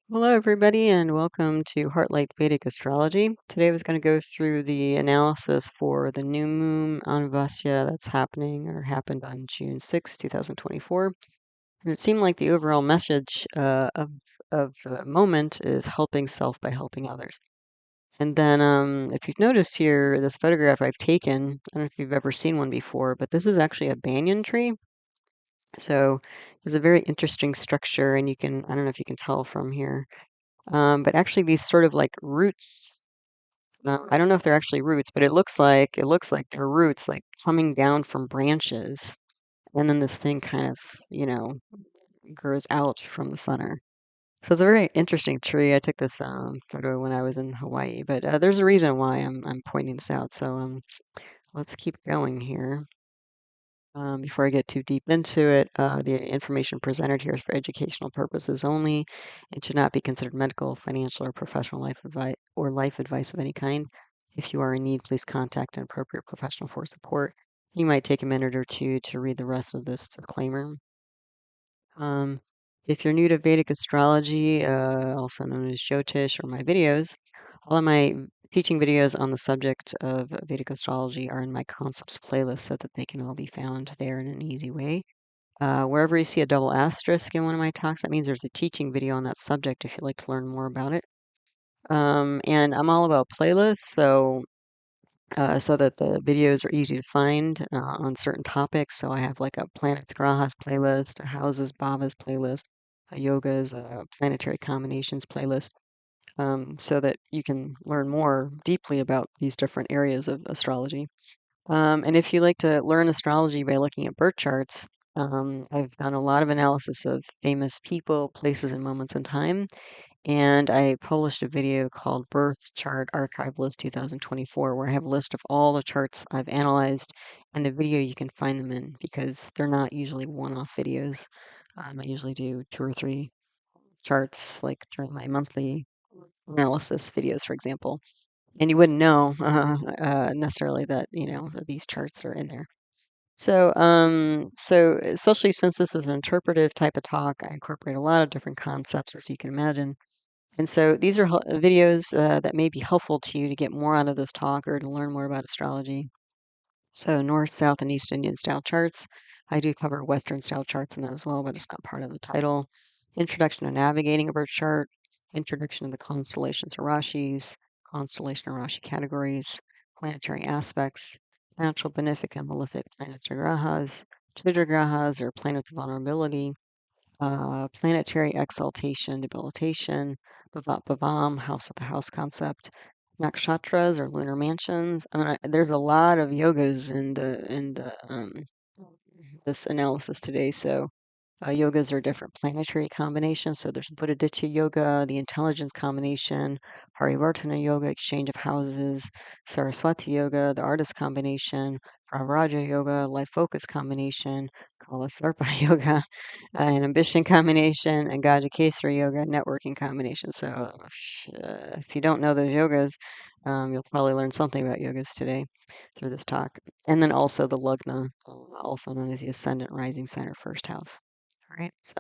Hello, everybody, and welcome to Heartlight Vedic Astrology. Today I was going to go through the analysis for the new moon Amavasya that's happening or happened on June 6, 2024. And it seemed like the overall message of the moment is helping self by helping others. And then, if you've noticed here, this photograph I've taken, I don't know if you've ever seen one before, but this is actually a banyan tree. So it's a very interesting structure, and I don't know if you can tell from here. But actually these sort of like roots, I don't know if they're actually roots, but it looks like they're roots like coming down from branches. And then this thing kind of, you know, grows out from the center. So it's a very interesting tree. I took this photo when I was in Hawaii, but there's a reason why I'm pointing this out. So let's keep going here. Before I get too deep into it, the information presented here is for educational purposes only and should not be considered medical, financial, or professional life advice of any kind. If you are in need, please contact an appropriate professional for support. You might take a minute or two to read the rest of this disclaimer. Um, if you're new to Vedic astrology, also known as Jyotish, or my videos, all of my teaching videos on the subject of Vedic astrology are in my concepts playlist so that they can all be found there in an easy way. Wherever you see a double asterisk in one of my talks, that means there's a teaching video on that subject if you'd like to learn more about it. And I'm all about playlists, so that the videos are easy to find on certain topics. So I have like a planets grahas playlist, a houses bhavas playlist, a yogas, a planetary combinations playlist, so that you can learn more deeply about these different areas of astrology. And if you like to learn astrology by looking at birth charts, I've done a lot of analysis of famous people, places, and moments in time. And I published a video called Birth Chart Archive List 2024, where I have a list of all the charts I've analyzed and the video you can find them in because they're not usually one-off videos. I usually do 2 or 3 charts, like during my monthly analysis videos, for example. And you wouldn't know necessarily that, that these charts are in there. So especially since this is an interpretive type of talk, I incorporate a lot of different concepts, as you can imagine. And so these are videos that may be helpful to you to get more out of this talk or to learn more about astrology. So North, South, and East Indian style charts. I do cover Western style charts in that as well, but it's not part of the title. Introduction to navigating a birth chart. Introduction to the constellations or rashis. Constellation or rashi categories. Planetary aspects. Natural, benefic, and malefic planets or grahas. Chidra grahas or planets of vulnerability. Planetary exaltation, debilitation, bhavam, house of the house concept, nakshatras or lunar mansions. There's a lot of yogas in this analysis today. So yogas are different planetary combinations. So there's budhaditya yoga, the intelligence combination, parivartana yoga, exchange of houses, saraswati yoga, the artist combination, pravraja yoga, life focus combination, kala sarpa yoga, an ambition combination, and gaja kesari yoga, networking combination. So if you don't know those yogas, you'll probably learn something about yogas today through this talk. And then also the lugna, also known as the ascendant rising center first house. All right, so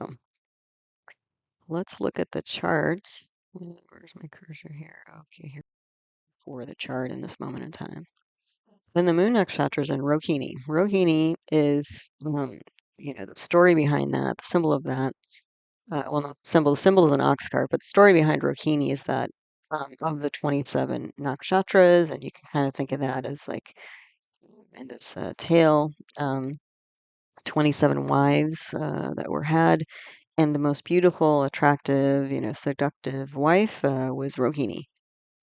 let's look at the chart. Where's my cursor here? Okay, here for the chart in this moment in time. Then the moon nakshatra is in Rohini. Rohini is, the story behind that, the symbol of that. Well, not the symbol is an ox cart, but the story behind Rohini is that of the 27 nakshatras, and you can kind of think of that as like in this tale, 27 wives that were had. And the most beautiful, attractive, seductive wife was Rohini.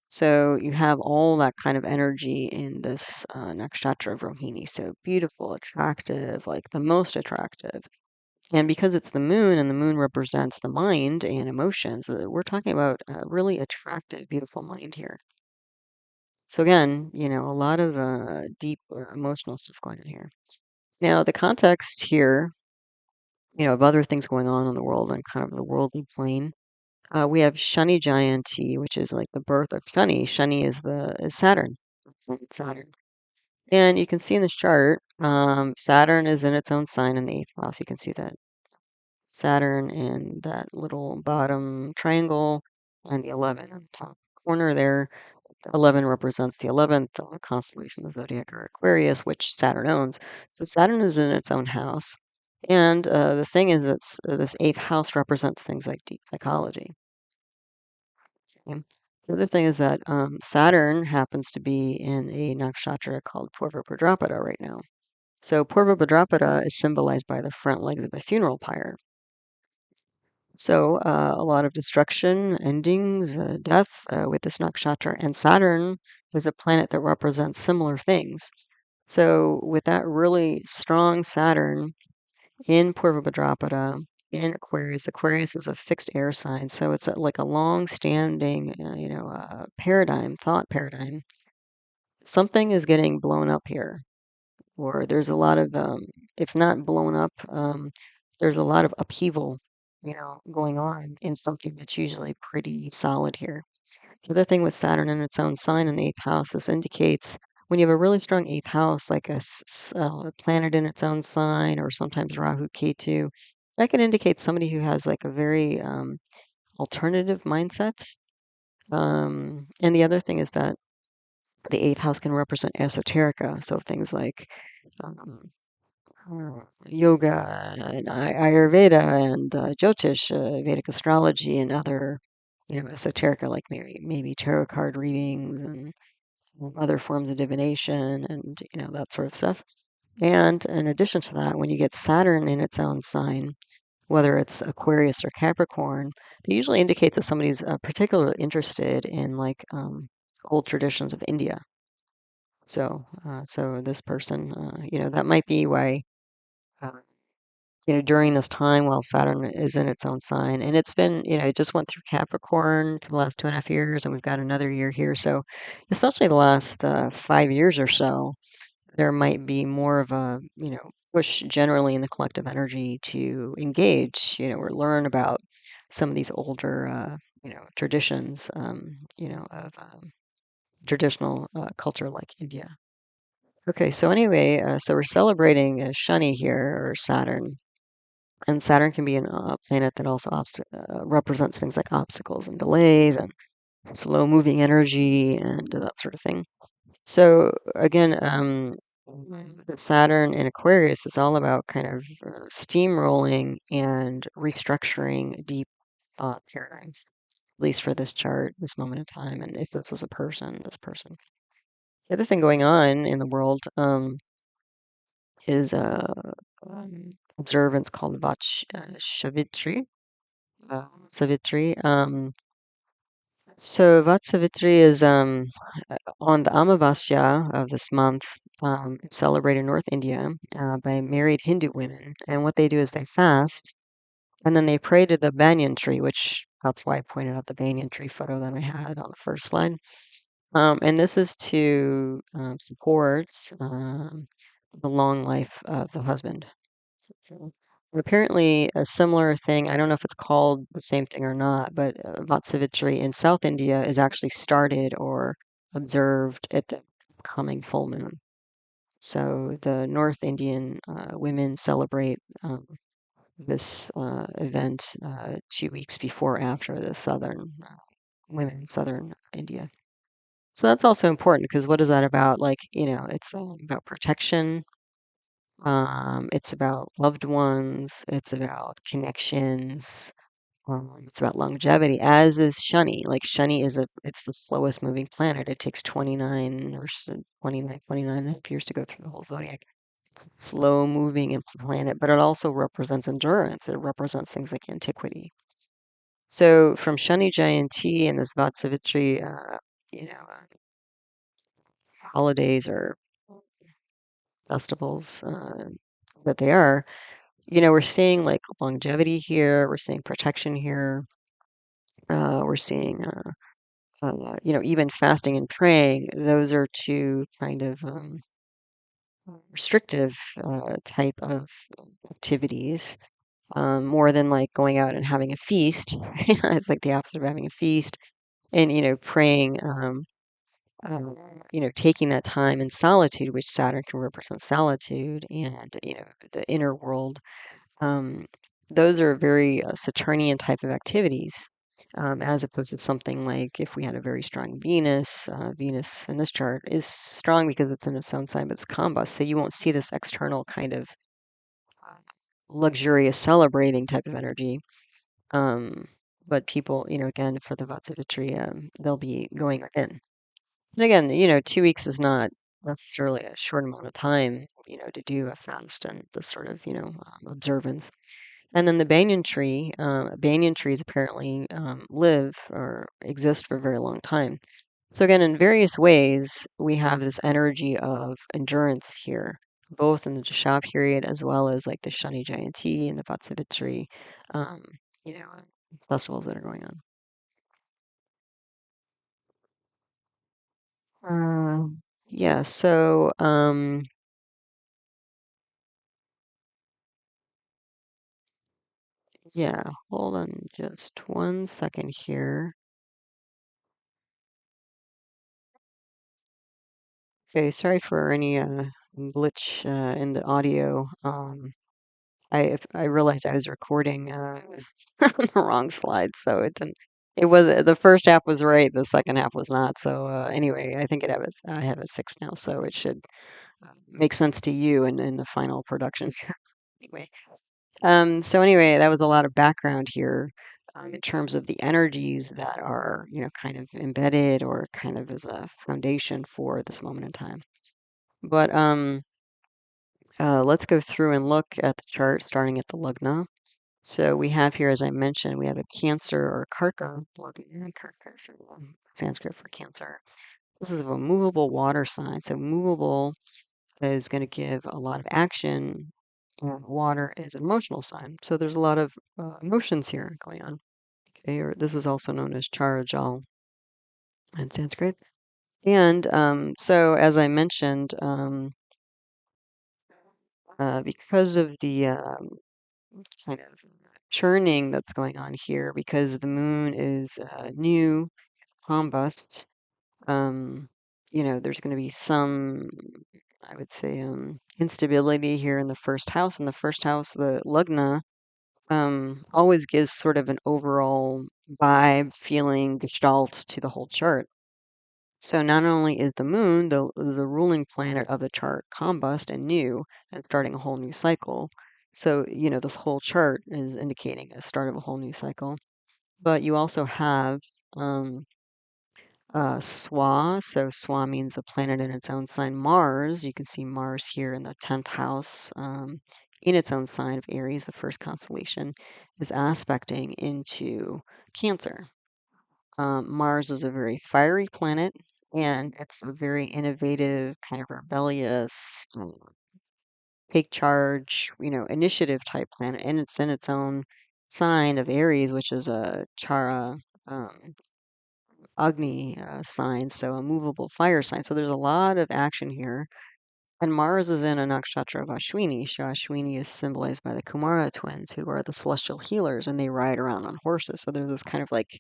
So you have all that kind of energy in this nakshatra of Rohini. So beautiful, attractive, like the most attractive. And because it's the moon and the moon represents the mind and emotions, we're talking about a really attractive, beautiful mind here. So again, a lot of deep emotional stuff going on here. Now, the context here, of other things going on in the world and kind of the worldly plane. We have Shani Jayanti, which is like the birth of Shani. Shani is Saturn. Saturn. And you can see in this chart, Saturn is in its own sign in the 8th house. You can see that Saturn in that little bottom triangle, and the 11 on the top corner there. 11 represents the 11th constellation of the zodiac, or Aquarius, which Saturn owns. So Saturn is in its own house. And the thing is, this eighth house represents things like deep psychology. Okay? The other thing is that Saturn happens to be in a nakshatra called Purva Bhadrapada right now. So Purva Bhadrapada is symbolized by the front legs of a funeral pyre. So a lot of destruction, endings, death with this nakshatra, and Saturn is a planet that represents similar things. So with that really strong Saturn in Purva Bhadrapada in Aquarius, Aquarius is a fixed air sign, so it's like a long-standing, paradigm, thought paradigm. Something is getting blown up here, or there's a lot of, if not blown up, there's a lot of upheaval, going on in something that's usually pretty solid here. The other thing with Saturn in its own sign in the eighth house, this indicates when you have a really strong eighth house, like a planet in its own sign, or sometimes Rahu Ketu, that can indicate somebody who has like a very alternative mindset. And the other thing is that the eighth house can represent esoterica, so things like um, yoga and Ayurveda and Jyotish, Vedic astrology, and other, esoterica, like maybe tarot card readings and other forms of divination and that sort of stuff. And in addition to that, when you get Saturn in its own sign, whether it's Aquarius or Capricorn, they usually indicate that somebody's particularly interested in like old traditions of India. So this person, that might be why, uh, during this time while Saturn is in its own sign, and it's been, it just went through Capricorn for the last 2.5 years, and we've got another year here. So, especially the last 5 years or so, there might be more of a, push generally in the collective energy to engage, or learn about some of these older, traditions, of traditional culture like India. Okay, so anyway, so we're celebrating Shani here, or Saturn. And Saturn can be a planet that also represents things like obstacles and delays and slow moving energy and that sort of thing. So again, the Saturn in Aquarius is all about kind of steamrolling and restructuring deep thought paradigms, at least for this chart, this moment in time. And if this was a person, this person. The other thing going on in the world is observance called Savitri. Savitri. So Vatsavitri is on the Amavasya of this month. It's celebrated in North India by married Hindu women, and what they do is they fast, and then they pray to the banyan tree, which that's why I pointed out the banyan tree photo that I had on the first slide. And this is to support the long life of the husband. Okay. Apparently, a similar thing, I don't know if it's called the same thing or not, but Vatsavitri in South India is actually started or observed at the coming full moon. So the North Indian women celebrate this event 2 weeks before after the Southern women in Southern India. So that's also important because what is that about? Like, it's about protection. It's about loved ones. It's about connections. It's about longevity, as is Shani. Like Shani it's the slowest moving planet. It takes 29 or 29 and a half years to go through the whole zodiac. Slow moving planet, but it also represents endurance. It represents things like antiquity. So from Shani Jayanti and this Vatsavitri, holidays or festivals that they are, we're seeing like longevity here. We're seeing protection here. We're seeing, even fasting and praying. Those are two kind of restrictive type of activities, more than like going out and having a feast. It's like the opposite of having a feast. And, praying, taking that time in solitude, which Saturn can represent solitude and, the inner world. Um, those are very Saturnian type of activities, as opposed to something like if we had a very strong Venus. Venus in this chart is strong because it's in its own sign, but it's combust, so you won't see this external kind of luxurious celebrating type of energy. Um, but people, again, for the Vatsavitri, they'll be going in. And again, 2 weeks is not necessarily a short amount of time, to do a fast and this sort of, observance. And then the banyan trees apparently live or exist for a very long time. So again, in various ways, we have this energy of endurance here, both in the Dasha period as well as like the Shani Jayanti and the Vatsavitri, um, you know, festivals that are going on. Yeah, so yeah, hold on just 1 second here. Okay, sorry for any glitch in the audio. I realized I was recording on the wrong slide, so it didn't. It was the first half was right, the second half was not. So anyway, I think I have it fixed now, so it should make sense to you in the final production. Anyway, so anyway, that was a lot of background here in terms of the energies that are, kind of embedded or kind of as a foundation for this moment in time. But let's go through and look at the chart starting at the lugna. So we have here, as I mentioned, we have a Cancer or Karka, Karka is Sanskrit for Cancer. This is a movable water sign. So movable is going to give a lot of action, and water is an emotional sign. So there's a lot of emotions here going on. Okay, or this is also known as charajal in Sanskrit. And so, as I mentioned, because of the kind of churning that's going on here, because the moon is new, it's combust, um, there's going to be some, I would say, instability here in the first house. In the first house, the lugna always gives sort of an overall vibe, feeling, gestalt to the whole chart. So not only is the moon the ruling planet of the chart combust and new and starting a whole new cycle. So, this whole chart is indicating a start of a whole new cycle. But you also have Swa. So Swa means a planet in its own sign. Mars, you can see Mars here in the 10th house, in its own sign of Aries, the first constellation, is aspecting into Cancer. Mars is a very fiery planet, and it's a very innovative, kind of rebellious, take charge, initiative type planet, and it's in its own sign of Aries, which is a Chara Agni sign, so a movable fire sign. So there's a lot of action here. And Mars is in a nakshatra of Ashwini. So Ashwini is symbolized by the Kumara twins, who are the celestial healers, and they ride around on horses. So there's this kind of like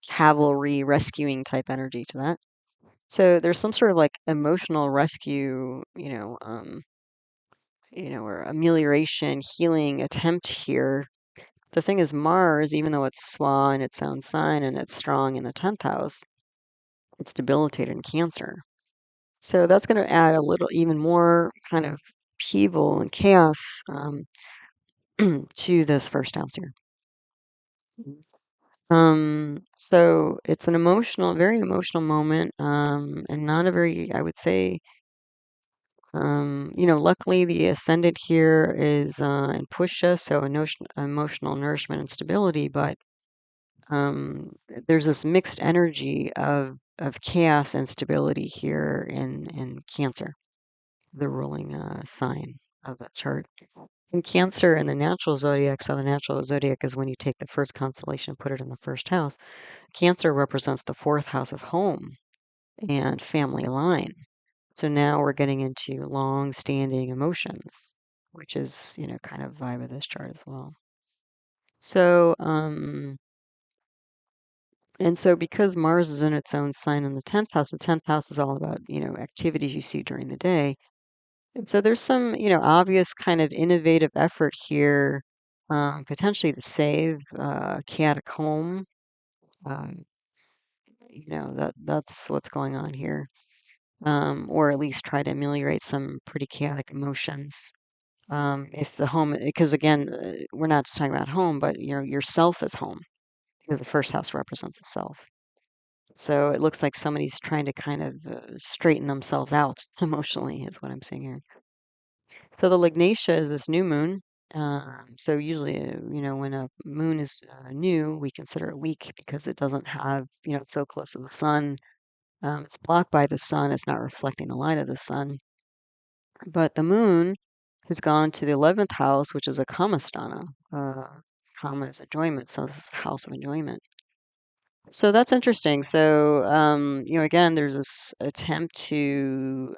cavalry rescuing type energy to that. So there's some sort of like emotional rescue, or amelioration, healing attempt here. The thing is, Mars, even though it's Swa in its own sign and it's strong in the 10th house, it's debilitated in Cancer. So that's going to add a little, even more kind of upheaval and chaos to this first house here. So it's an emotional, very emotional moment, and not a very, I would say, luckily the ascendant here is in Pushya, so emotional nourishment and stability, but um, there's this mixed energy of chaos and stability here in Cancer, the ruling sign of that chart. In Cancer in the natural zodiac, so the natural zodiac is when you take the first constellation and put it in the first house. Cancer represents the fourth house of home and family line. So now we're getting into long-standing emotions, which is, kind of vibe of this chart as well. So, and so because Mars is in its own sign in the 10th house is all about, activities you see during the day. And so there's some, obvious kind of innovative effort here potentially to save chaotic home. That's what's going on here, or at least try to ameliorate some pretty chaotic emotions. If the home, because again, we're not just talking about home, but yourself is home because the first house represents the self. So it looks like somebody's trying to kind of straighten themselves out emotionally, is what I'm saying here. So the Lignatia is this new moon. So usually, when a moon is new, we consider it weak because it doesn't have, it's so close to the sun. It's blocked by the sun. It's not reflecting the light of the sun. But the moon has gone to the 11th house, which is a kamasthana. Kama is enjoyment, so this is a house of enjoyment. So that's interesting. So, again, there's this attempt to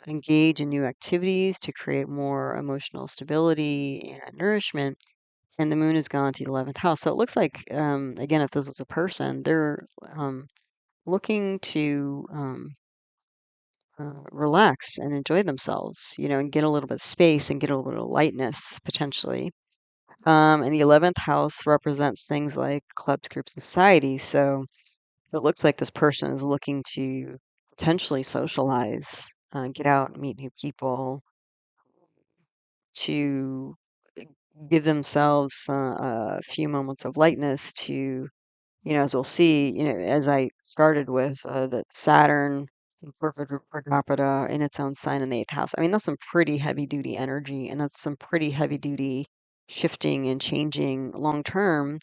engage in new activities to create more emotional stability and nourishment. And the moon has gone to the 11th house. So it looks like, again, if this was a person, they're looking to relax and enjoy themselves, and get a little bit of space and get a little bit of lightness potentially. And the 11th house represents things like clubs, groups, and society. So it looks like this person is looking to potentially socialize, get out, meet new people, to give themselves a few moments of lightness to, as we'll see, as I started with, that Saturn and Purva Bhadrapada in its own sign in the eighth house. I mean, that's some pretty heavy duty energy, and that's some pretty heavy duty shifting and changing long term,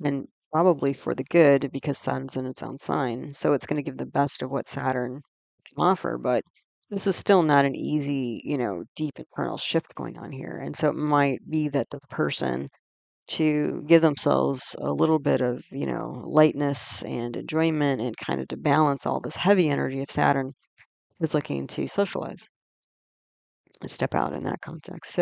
and probably for the good because Saturn's in its own sign. So it's going to give the best of what Saturn can offer. But this is still not an easy, deep internal shift going on here. And so it might be that this person, to give themselves a little bit of, lightness and enjoyment and kind of to balance all this heavy energy of Saturn, is looking to socialize and step out in that context.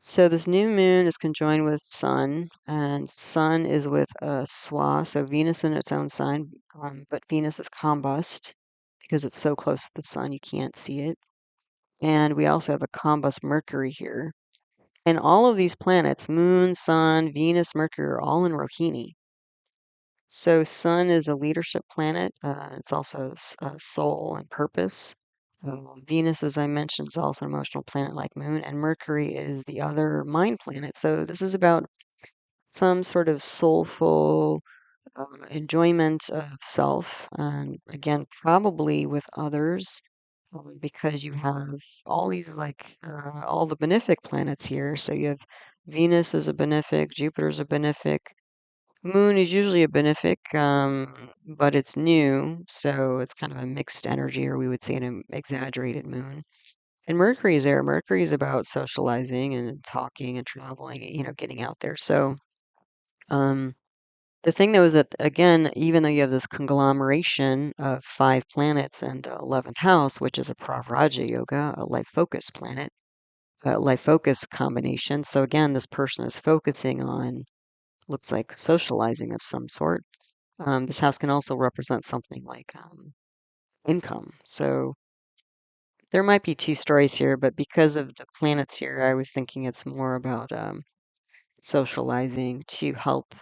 So this new moon is conjoined with Sun, and Sun is with Swa, so Venus in its own sign, but Venus is combust because it's so close to the Sun you can't see it. And we also have a combust Mercury here. And all of these planets, Moon, Sun, Venus, Mercury, are all in Rohini. So Sun is a leadership planet. It's also soul and purpose. Venus, as I mentioned, is also an emotional planet like Moon, and Mercury is the other mind planet. So this is about some sort of soulful enjoyment of self, and again, probably with others, because you have all these all the benefic planets here. So you have Venus is a benefic, Jupiter is a benefic, Moon is usually a benefic, but it's new, so it's kind of a mixed energy, or we would say an exaggerated moon. And Mercury is there. Mercury is about socializing and talking and traveling, getting out there. So, um, the thing though is that, again, even though you have this conglomeration of five planets and the 11th house, which is a pravraja yoga, a life focus planet, a life focus combination. So again, this person is focusing on, looks like socializing of some sort. This house can also represent something like income. So there might be two stories here, but because of the planets here, I was thinking it's more about socializing to help,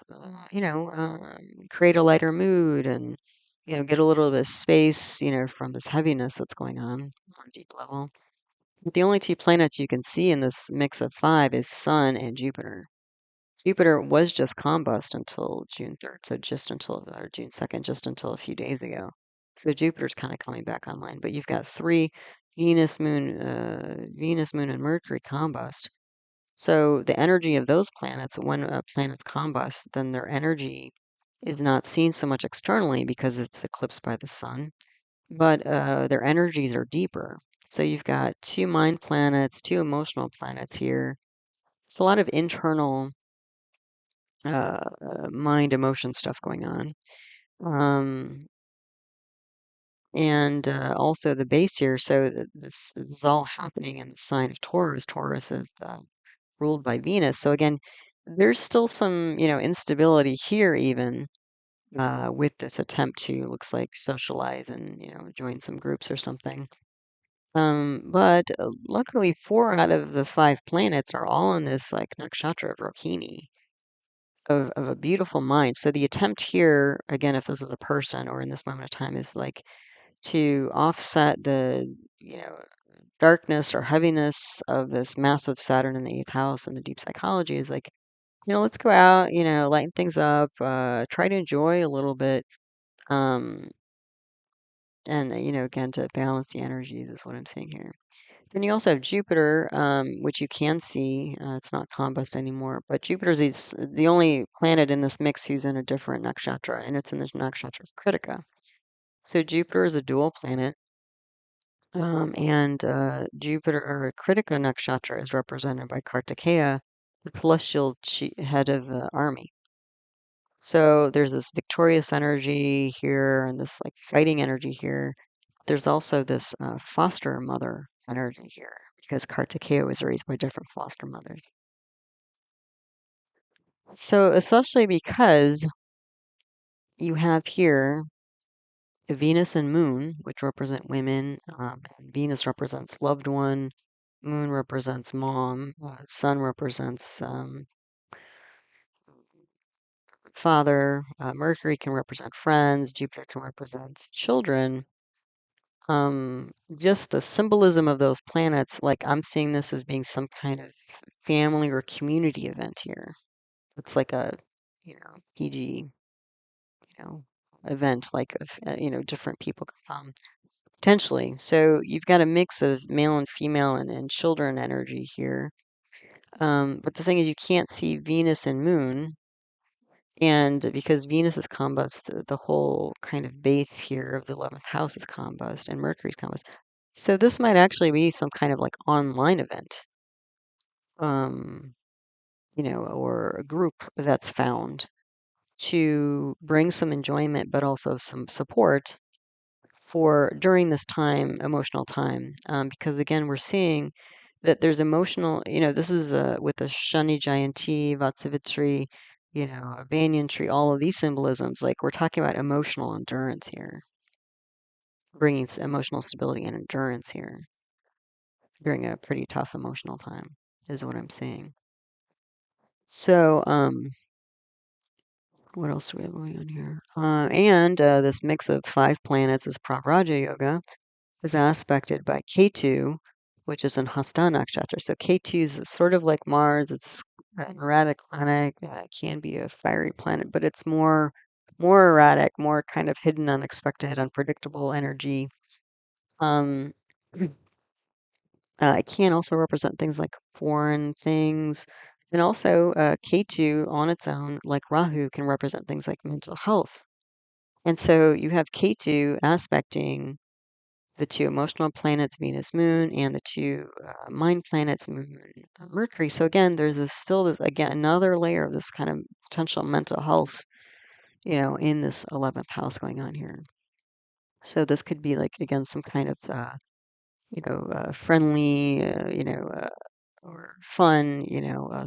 create a lighter mood and, get a little bit of space, from this heaviness that's going on a deep level. But the only two planets you can see in this mix of five is Sun and Jupiter. Jupiter was just combust until June 3rd, so just until, or June 2nd, just until a few days ago. So Jupiter's kind of coming back online, but you've got three Venus, Moon, and Mercury combust. So the energy of those planets, when a planet's combust, then their energy is not seen so much externally because it's eclipsed by the sun, but their energies are deeper. So you've got two mind planets, two emotional planets here. It's a lot of internal mind emotion stuff going on. And also the base here. So this is all happening in the sign of Taurus. Taurus is ruled by Venus. So again, there's still some, instability here even with this attempt to, looks like, socialize and, join some groups or something. But luckily, 4 out of the 5 planets are all in this like nakshatra of Rohini, of a beautiful mind. So the attempt here, again, if this is a person or in this moment of time, is like to offset the, darkness or heaviness of this massive Saturn in the 8th house and the deep psychology is like, let's go out, lighten things up, try to enjoy a little bit. Um, and, again, to balance the energies is what I'm saying here. Then you also have Jupiter, which you can see. It's not combust anymore, but Jupiter is the only planet in this mix who's in a different nakshatra, and it's in the nakshatra of Krittika. So Jupiter is a dual planet, and Jupiter or Krittika nakshatra is represented by Kartikeya, the celestial head of the army. So there's this victorious energy here and this like fighting energy here. There's also this foster mother energy here because Kartikeya was raised by different foster mothers. So especially because you have here Venus and Moon, which represent women. Venus represents loved one. Moon represents mom. Sun represents father. Mercury can represent friends. Jupiter can represent children. Just the symbolism of those planets, like I'm seeing this as being some kind of family or community event here. It's like a, PG, event, like, different people can come potentially. So you've got a mix of male and female and children energy here. But the thing is, you can't see Venus and Moon. And because Venus is combust, the whole kind of base here of the 11th house is combust and Mercury's combust. So this might actually be some kind of like online event, um, or a group that's found to bring some enjoyment, but also some support for during this time, emotional time. Because again, we're seeing that there's emotional, this is with the Shani Jayanti, Vatsavitri, a banyan tree, all of these symbolisms, like we're talking about emotional endurance here, bringing emotional stability and endurance here during a pretty tough emotional time, is what I'm saying. So, what else do we have going on here? And this mix of 5 planets is pravraja yoga is aspected by Ketu, which is in Hasta nakshatra. So Ketu is sort of like Mars. It's an erratic planet. It can be a fiery planet, but it's more erratic, more kind of hidden, unexpected, unpredictable energy. Um, it can also represent things like foreign things. And also, Ketu on its own, like Rahu, can represent things like mental health. And so you have Ketu aspecting the 2 emotional planets, Venus, Moon, and the 2 mind planets, Moon, Mercury. So again, there's still this again another layer of this kind of potential mental health, in this 11th house going on here. So this could be like again some kind of friendly, or fun,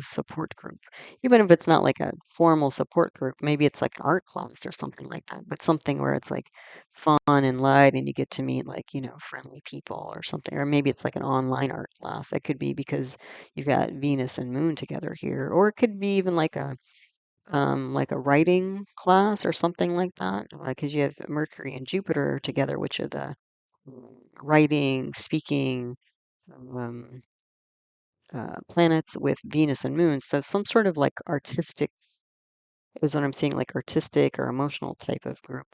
support group. Even if it's not like a formal support group, maybe it's like art class or something like that, but something where it's like fun and light and you get to meet like, friendly people or something. Or maybe it's like an online art class. It could be because you've got Venus and Moon together here, or it could be even like a writing class or something like that, because you have Mercury and Jupiter together, which are the writing, speaking, um, planets with Venus and Moon. So some sort of like artistic is what I'm seeing, like artistic or emotional type of group.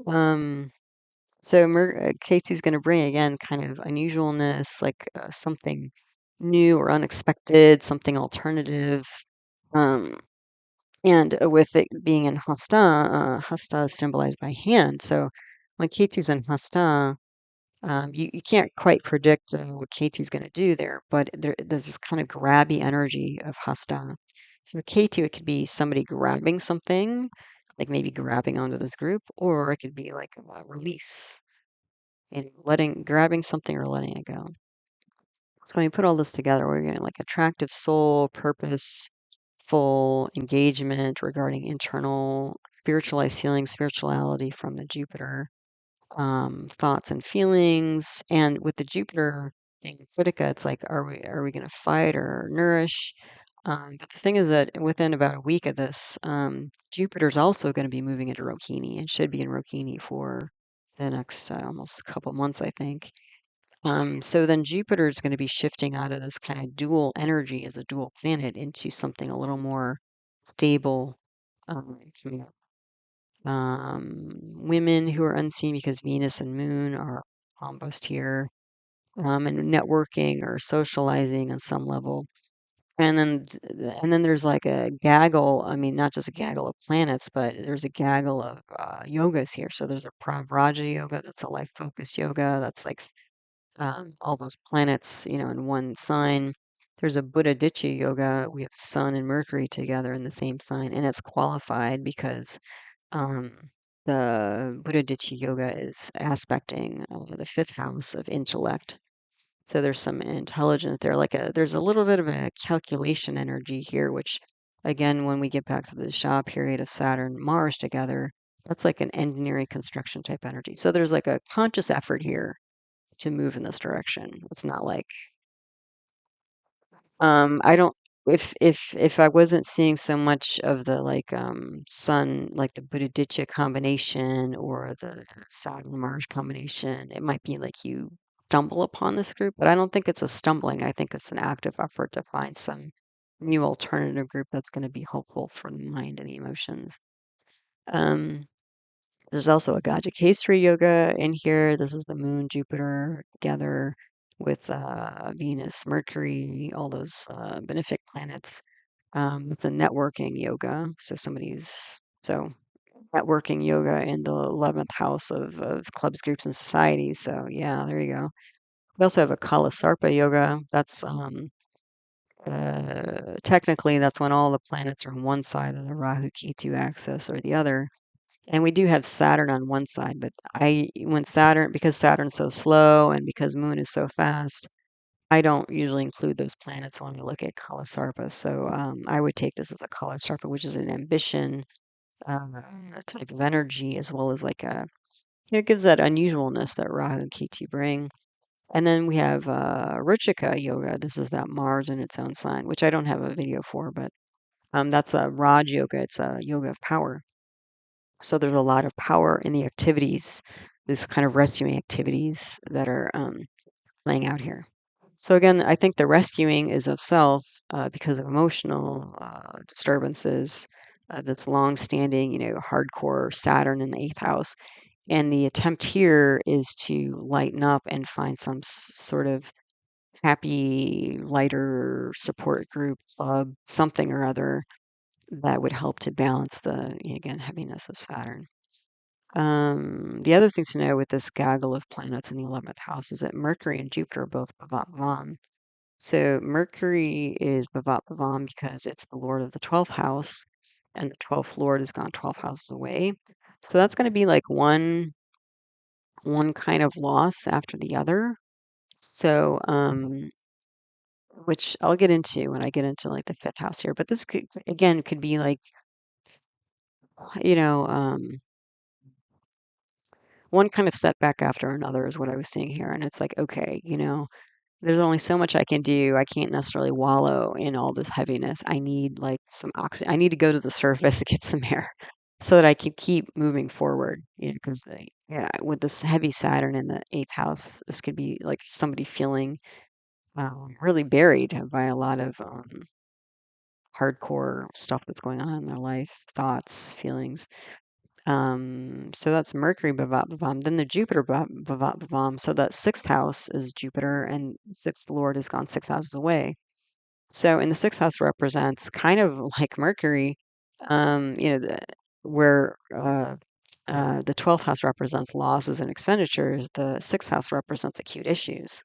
Um, so K2 is going to bring again kind of unusualness, like something new or unexpected, something alternative. Um, and with it being in Hasta, Hasta is symbolized by hand. So when K2's in Hasta, you can't quite predict what K2 is going to do there, but there's this kind of grabby energy of Hasta. So with K2, it could be somebody grabbing something, like maybe grabbing onto this group, or it could be like a release and grabbing something or letting it go. So when you put all this together, we're getting like attractive soul, purpose, full engagement regarding internal spiritualized feelings, spirituality from the Jupiter. thoughts and feelings. And with the Jupiter being in Krittika, it's like, are we going to fight or nourish? But the thing is that within about a week of this, Jupiter's also going to be moving into Rohini and should be in Rohini for the next almost couple months, I think. So then Jupiter is going to be shifting out of this kind of dual energy as a dual planet into something a little more stable. Coming up. Women who are unseen because Venus and Moon are almost here, and networking or socializing on some level. And then there's like a gaggle. I mean, not just a gaggle of planets, but there's a gaggle of yogas here. So there's a pravraja yoga, that's a life focused yoga. That's like all those planets, in one sign. There's a budhaditya yoga. We have Sun and Mercury together in the same sign, and it's qualified because um, the budhaditya yoga is aspecting the fifth house of intellect. So there's some intelligence there. There's a little bit of a calculation energy here, which again, when we get back to the Shah period of Saturn, Mars together, that's like an engineering construction type energy. So there's like a conscious effort here to move in this direction. It's not like I don't if I wasn't seeing so much of the sun, like the Buddha-Ditya combination or the Saturn Mars combination, it might be like you stumble upon this group, but I don't think it's a stumbling. I think it's an active effort to find some new alternative group that's going to be helpful for the mind and the emotions. Um, there's also a gaja kesari yoga in here. This is the moon, Jupiter together with Venus, Mercury, all those benefic planets. It's a networking yoga. So networking yoga in the 11th house of clubs, groups, and societies. So yeah, there you go. We also have a kala sarpa yoga. That's technically that's when all the planets are on one side of the Rahu Ketu axis or the other. And we do have Saturn on one side, but because Saturn's so slow and because Moon is so fast, I don't usually include those planets when we look at Kalasarpa. So I would take this as a Kalasarpa, which is an ambition type of energy, as well as it gives that unusualness that Rahu and Ketu bring. And then we have Ruchika Yoga. This is that Mars in its own sign, which I don't have a video for, but that's a Raj Yoga. It's a yoga of power. So there's a lot of power in the activities, this kind of rescuing activities that are playing out here. So again, I think the rescuing is of self because of emotional disturbances, that's long-standing, hardcore Saturn in the eighth house. And the attempt here is to lighten up and find some sort of happy, lighter support group, club, something or other that would help to balance the, again, heaviness of Saturn. The other thing to know with this gaggle of planets in the 11th house is that Mercury and Jupiter are both bhavat bhavam. So Mercury is bhavat bhavam because it's the lord of the 12th house, and the 12th lord has gone 12 houses away. So that's going to be like one kind of loss after the other. So which I'll get into when I get into like the fifth house here. But this again could be like, you know, one kind of setback after another is what I was seeing here. And it's like, okay, there's only so much I can do. I can't necessarily wallow in all this heaviness. I need like some oxygen. I need to go to the surface, get some air so that I can keep moving forward. Because yeah, with this heavy Saturn in the eighth house, this could be like somebody feeling really buried by a lot of hardcore stuff that's going on in their life, thoughts, feelings. So that's Mercury bhavat bhavam. Then the Jupiter bhavat bhavam. So that sixth house is Jupiter, and sixth lord has gone 6 houses away. So, and the sixth house represents kind of like Mercury, where the 12th house represents losses and expenditures. The sixth house represents acute issues.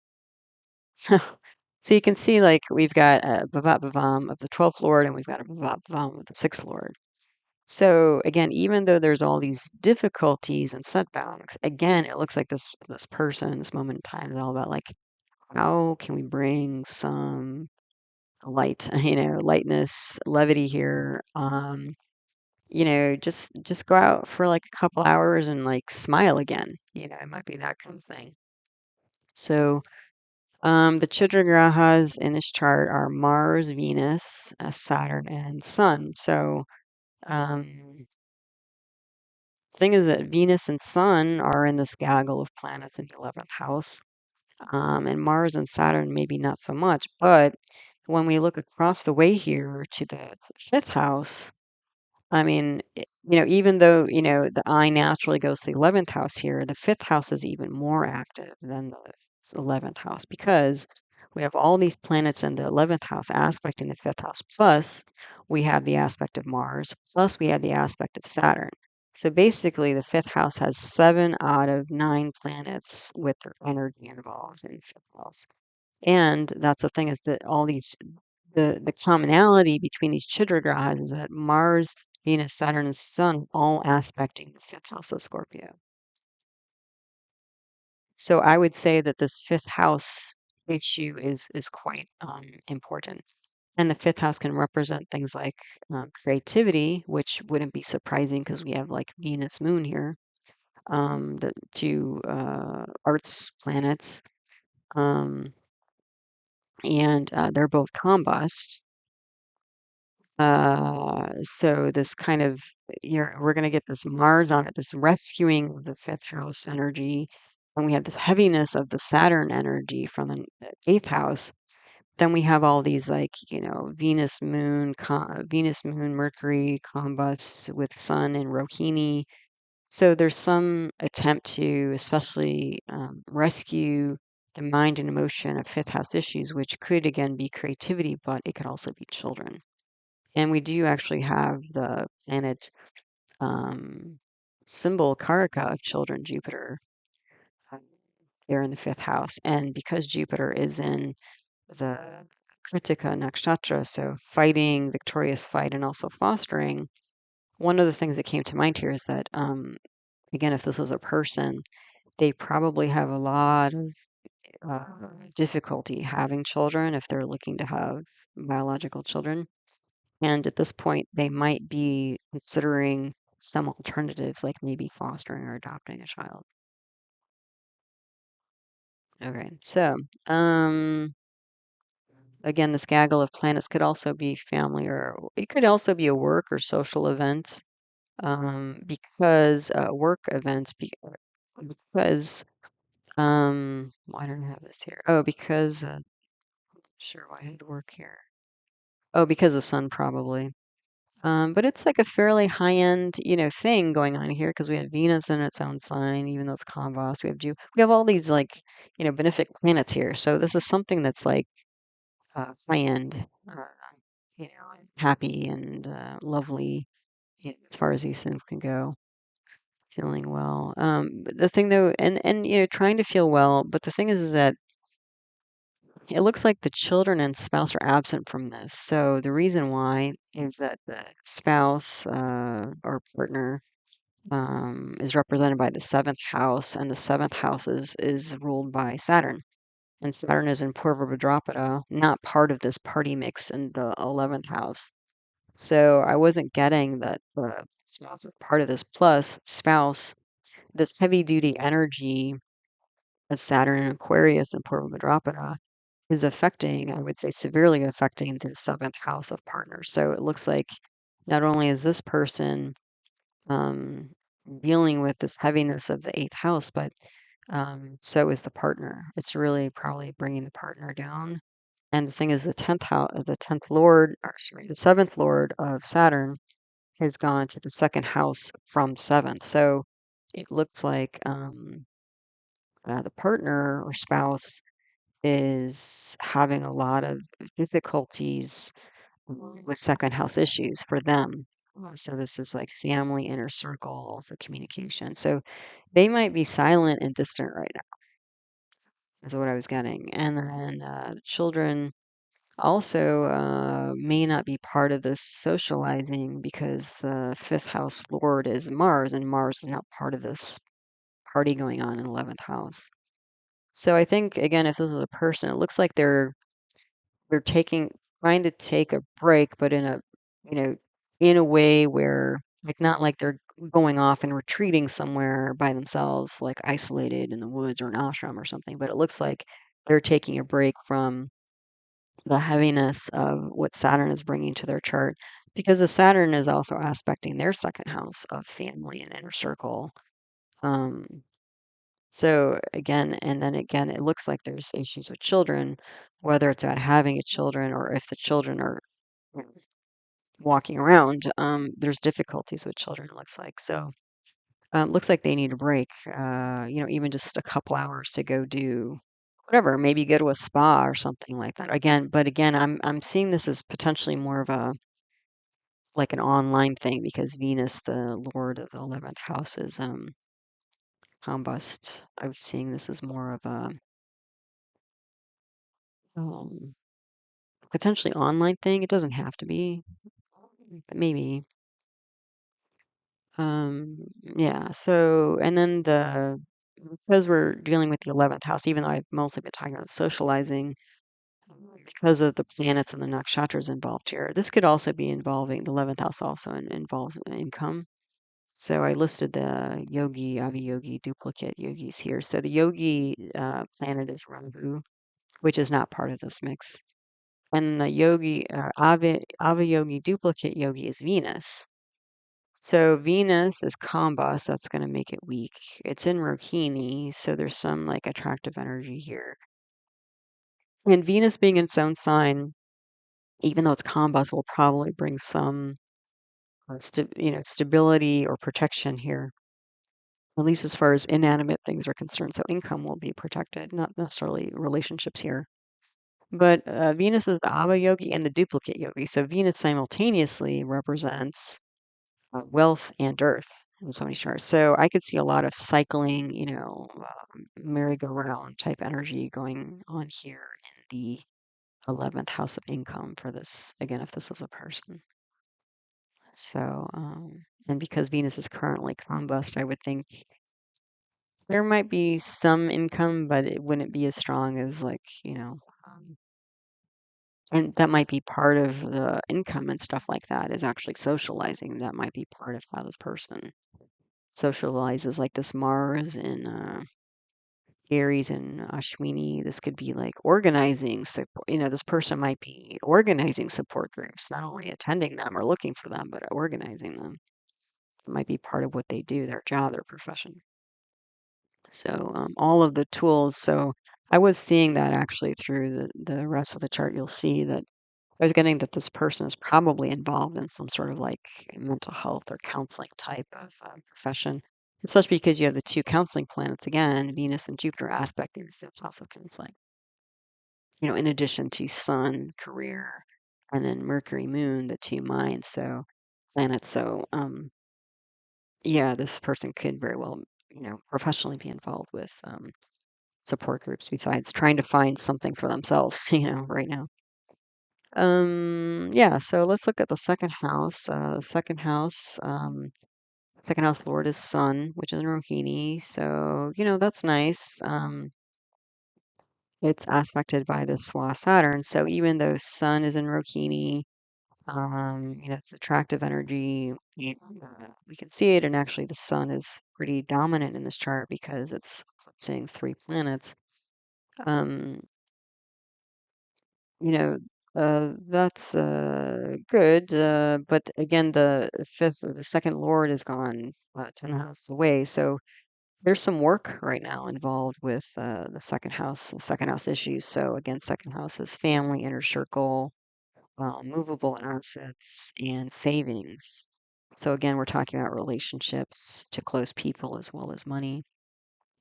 So you can see, like, we've got a bhavat bhavam of the 12th lord, and we've got a bhavat bhavam of the sixth lord. So again, even though there's all these difficulties and setbacks, again, it looks like this person, this moment in time, is all about like, how can we bring some light, lightness, levity here, just go out for like a couple hours and like smile again. It might be that kind of thing. So, the chidra grahas in this chart are Mars, Venus, Saturn, and Sun. So, thing is that Venus and Sun are in this gaggle of planets in the 11th house, and Mars and Saturn maybe not so much. But when we look across the way here to the fifth house, I mean, even though, the eye naturally goes to the 11th house here, the fifth house is even more active than the 11th house because we have all these planets in the 11th house aspect in the fifth house. Plus, we have the aspect of Mars, plus, we have the aspect of Saturn. So basically, the fifth house has 7 out of 9 planets with their energy involved in the fifth house. And that's the thing is that all these the commonality between these chidra grahas is that Mars, Venus, Saturn, and Sun all aspecting the fifth house of Scorpio. So I would say that this fifth house issue is quite important. And the fifth house can represent things like creativity, which wouldn't be surprising because we have like Venus, Moon here, the two arts planets, um, and they're both combust. So this kind of we're going to get this Mars on it, this rescuing of the fifth house energy, and we have this heaviness of the Saturn energy from the eighth house. Then we have all these like Venus, Moon, Mercury combust with Sun and Rohini. So there's some attempt to especially rescue the mind and emotion of fifth house issues, which could again be creativity, but it could also be children. And we do actually have the planet symbol Karaka of children, Jupiter, uh, there in the fifth house. And because Jupiter is in the Krittika nakshatra, so fighting, victorious fight, and also fostering, one of the things that came to mind here is that, again, if this was a person, they probably have a lot of difficulty having children if they're looking to have biological children. And at this point, they might be considering some alternatives, like maybe fostering or adopting a child. Okay, so again, this gaggle of planets could also be family, or it could also be a work or social event. Because work events, because I don't have this here. Oh, because sure, why I had work here. Oh, because the sun probably. But it's like a fairly high-end, thing going on here because we have Venus in its own sign, even though it's convos. We have all these like, benefic planets here. So this is something that's like high-end, happy and lovely, as far as these things can go. Feeling well. But the thing though, and trying to feel well. But the thing is that it looks like the children and spouse are absent from this. So the reason why is that the spouse or partner is represented by the seventh house, and the seventh house is ruled by Saturn. And Saturn is in Purva Bhadrapada, not part of this party mix in the 11th house. So I wasn't getting that the spouse is part of this. Plus, spouse, this heavy duty energy of Saturn and Aquarius and Purva Bhadrapada is affecting, I would say, severely affecting the seventh house of partners. So it looks like not only is this person um, dealing with this heaviness of the eighth house, but so is the partner. It's really probably bringing the partner down. And the thing is, the 10th lord, or sorry, the seventh lord of Saturn has gone to the second house from seventh. So it looks like the partner or spouse is having a lot of difficulties with second house issues for them. So this is like family, inner circle, also communication. So they might be silent and distant right now, is what I was getting. And then the children also may not be part of this socializing because the fifth house lord is Mars, and Mars is not part of this party going on in 11th house. So I think again, if this is a person, it looks like they're taking trying to take a break, but in a you know in a way where Like, not like they're going off and retreating somewhere by themselves, like isolated in the woods or an ashram or something, but it looks like they're taking a break from the heaviness of what Saturn is bringing to their chart, because the Saturn is also aspecting their second house of family and inner circle. Um, so again, and then again, it looks like there's issues with children, whether it's about having a children or if the children are you know, walking around. There's difficulties with children, it looks like. So looks like they need a break. Even just a couple hours to go do whatever, maybe go to a spa or something like that. Again, I'm seeing this as potentially more of a like an online thing because Venus, the Lord of the 11th house, is combust. I was seeing this as more of a um, potentially online thing. It doesn't have to be, but maybe. Yeah. So, and then because we're dealing with the 11th house, even though I've mostly been talking about socializing, because of the planets and the nakshatras involved here. This could also be involving the 11th house, also involves income. So I listed the yogi, aviyogi, duplicate yogis here. So the yogi planet is Rahu, which is not part of this mix. And the yogi, aviyogi duplicate yogi is Venus. So Venus is combust, that's going to make it weak. It's in Rohini, so there's some like attractive energy here. And Venus being in its own sign, even though it's combust, will probably bring some stability or protection here, at least as far as inanimate things are concerned. So income will be protected, not necessarily relationships here. But Venus is the Ava yogi and the duplicate yogi. So Venus simultaneously represents wealth and earth in so many charts. So I could see a lot of cycling, merry-go-round type energy going on here in the 11th house of income for this, again, if this was a person. So, and because Venus is currently combust, I would think there might be some income, but it wouldn't be as strong as and that might be part of the income and stuff like that is actually socializing. That might be part of how this person socializes, like this Mars in Aries and Ashwini. This could be like organizing. So, this person might be organizing support groups, not only attending them or looking for them, but organizing them. It might be part of what they do, their job, their profession. So all of the tools. So I was seeing that actually through the rest of the chart. You'll see that I was getting that this person is probably involved in some sort of like mental health or counseling type of profession, especially because you have the two counseling planets again, Venus and Jupiter aspecting the fifth house of counseling. In addition to Sun, career, and then Mercury, Moon, the two minds. So planets. So yeah, this person could very well, professionally be involved with support groups besides trying to find something for themselves, right now. Yeah, so let's look at the second house. Second house Lord is Sun, which is in Rohini. So, that's nice. It's aspected by the Swa Saturn. So even though Sun is in Rohini, it's attractive energy. We can see it, and actually the Sun is pretty dominant in this chart because it's saying three planets. Um, you know, that's good. But again, the second lord is gone 10 houses away. So there's some work right now involved with the second house issues. So again, second house is family, inner circle, movable assets, and savings. So again, we're talking about relationships to close people as well as money.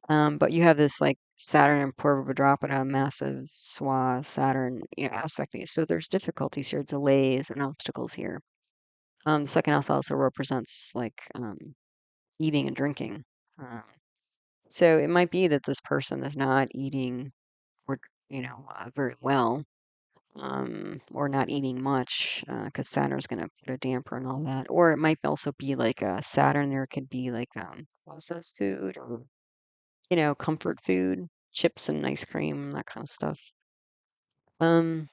But you have this like Saturn and Purva Bhadrapada, massive swa Saturn, aspecting it. So there's difficulties here, delays and obstacles here. The second house also represents like eating and drinking. Um, so it might be that this person is not eating or very well, or not eating much, because Saturn's going to put a damper on all that. Or it might also be like Saturn. There could be like processed food or comfort food, chips and ice cream, that kind of stuff. Um,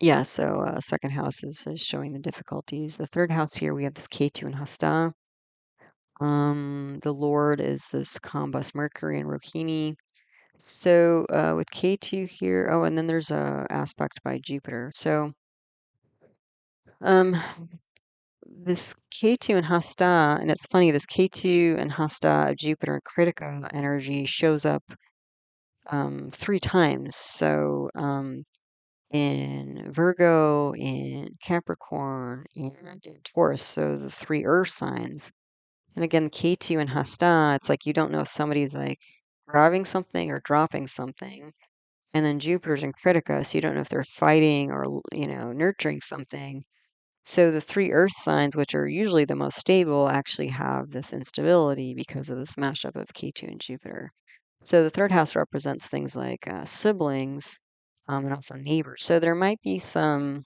Yeah, so second house is showing the difficulties. The third house here, we have this Ketu and Hasta. The Lord is this combust Mercury and Rohini. So with K2 here, oh, and then there's a aspect by Jupiter. So um, this K2 and Hasta, and it's funny, this K2 and Hasta of Jupiter and Krittika energy shows up 3 times. So in Virgo, in Capricorn, and in Taurus. So the 3 earth signs. And again, K2 and Hasta, it's like you don't know if somebody's like grabbing something or dropping something. And then Jupiter's in Critica, so you don't know if they're fighting or, nurturing something. So the 3 earth signs, which are usually the most stable, actually have this instability because of this mashup of K2 and Jupiter. So the third house represents things like siblings and also neighbors. So there might be some,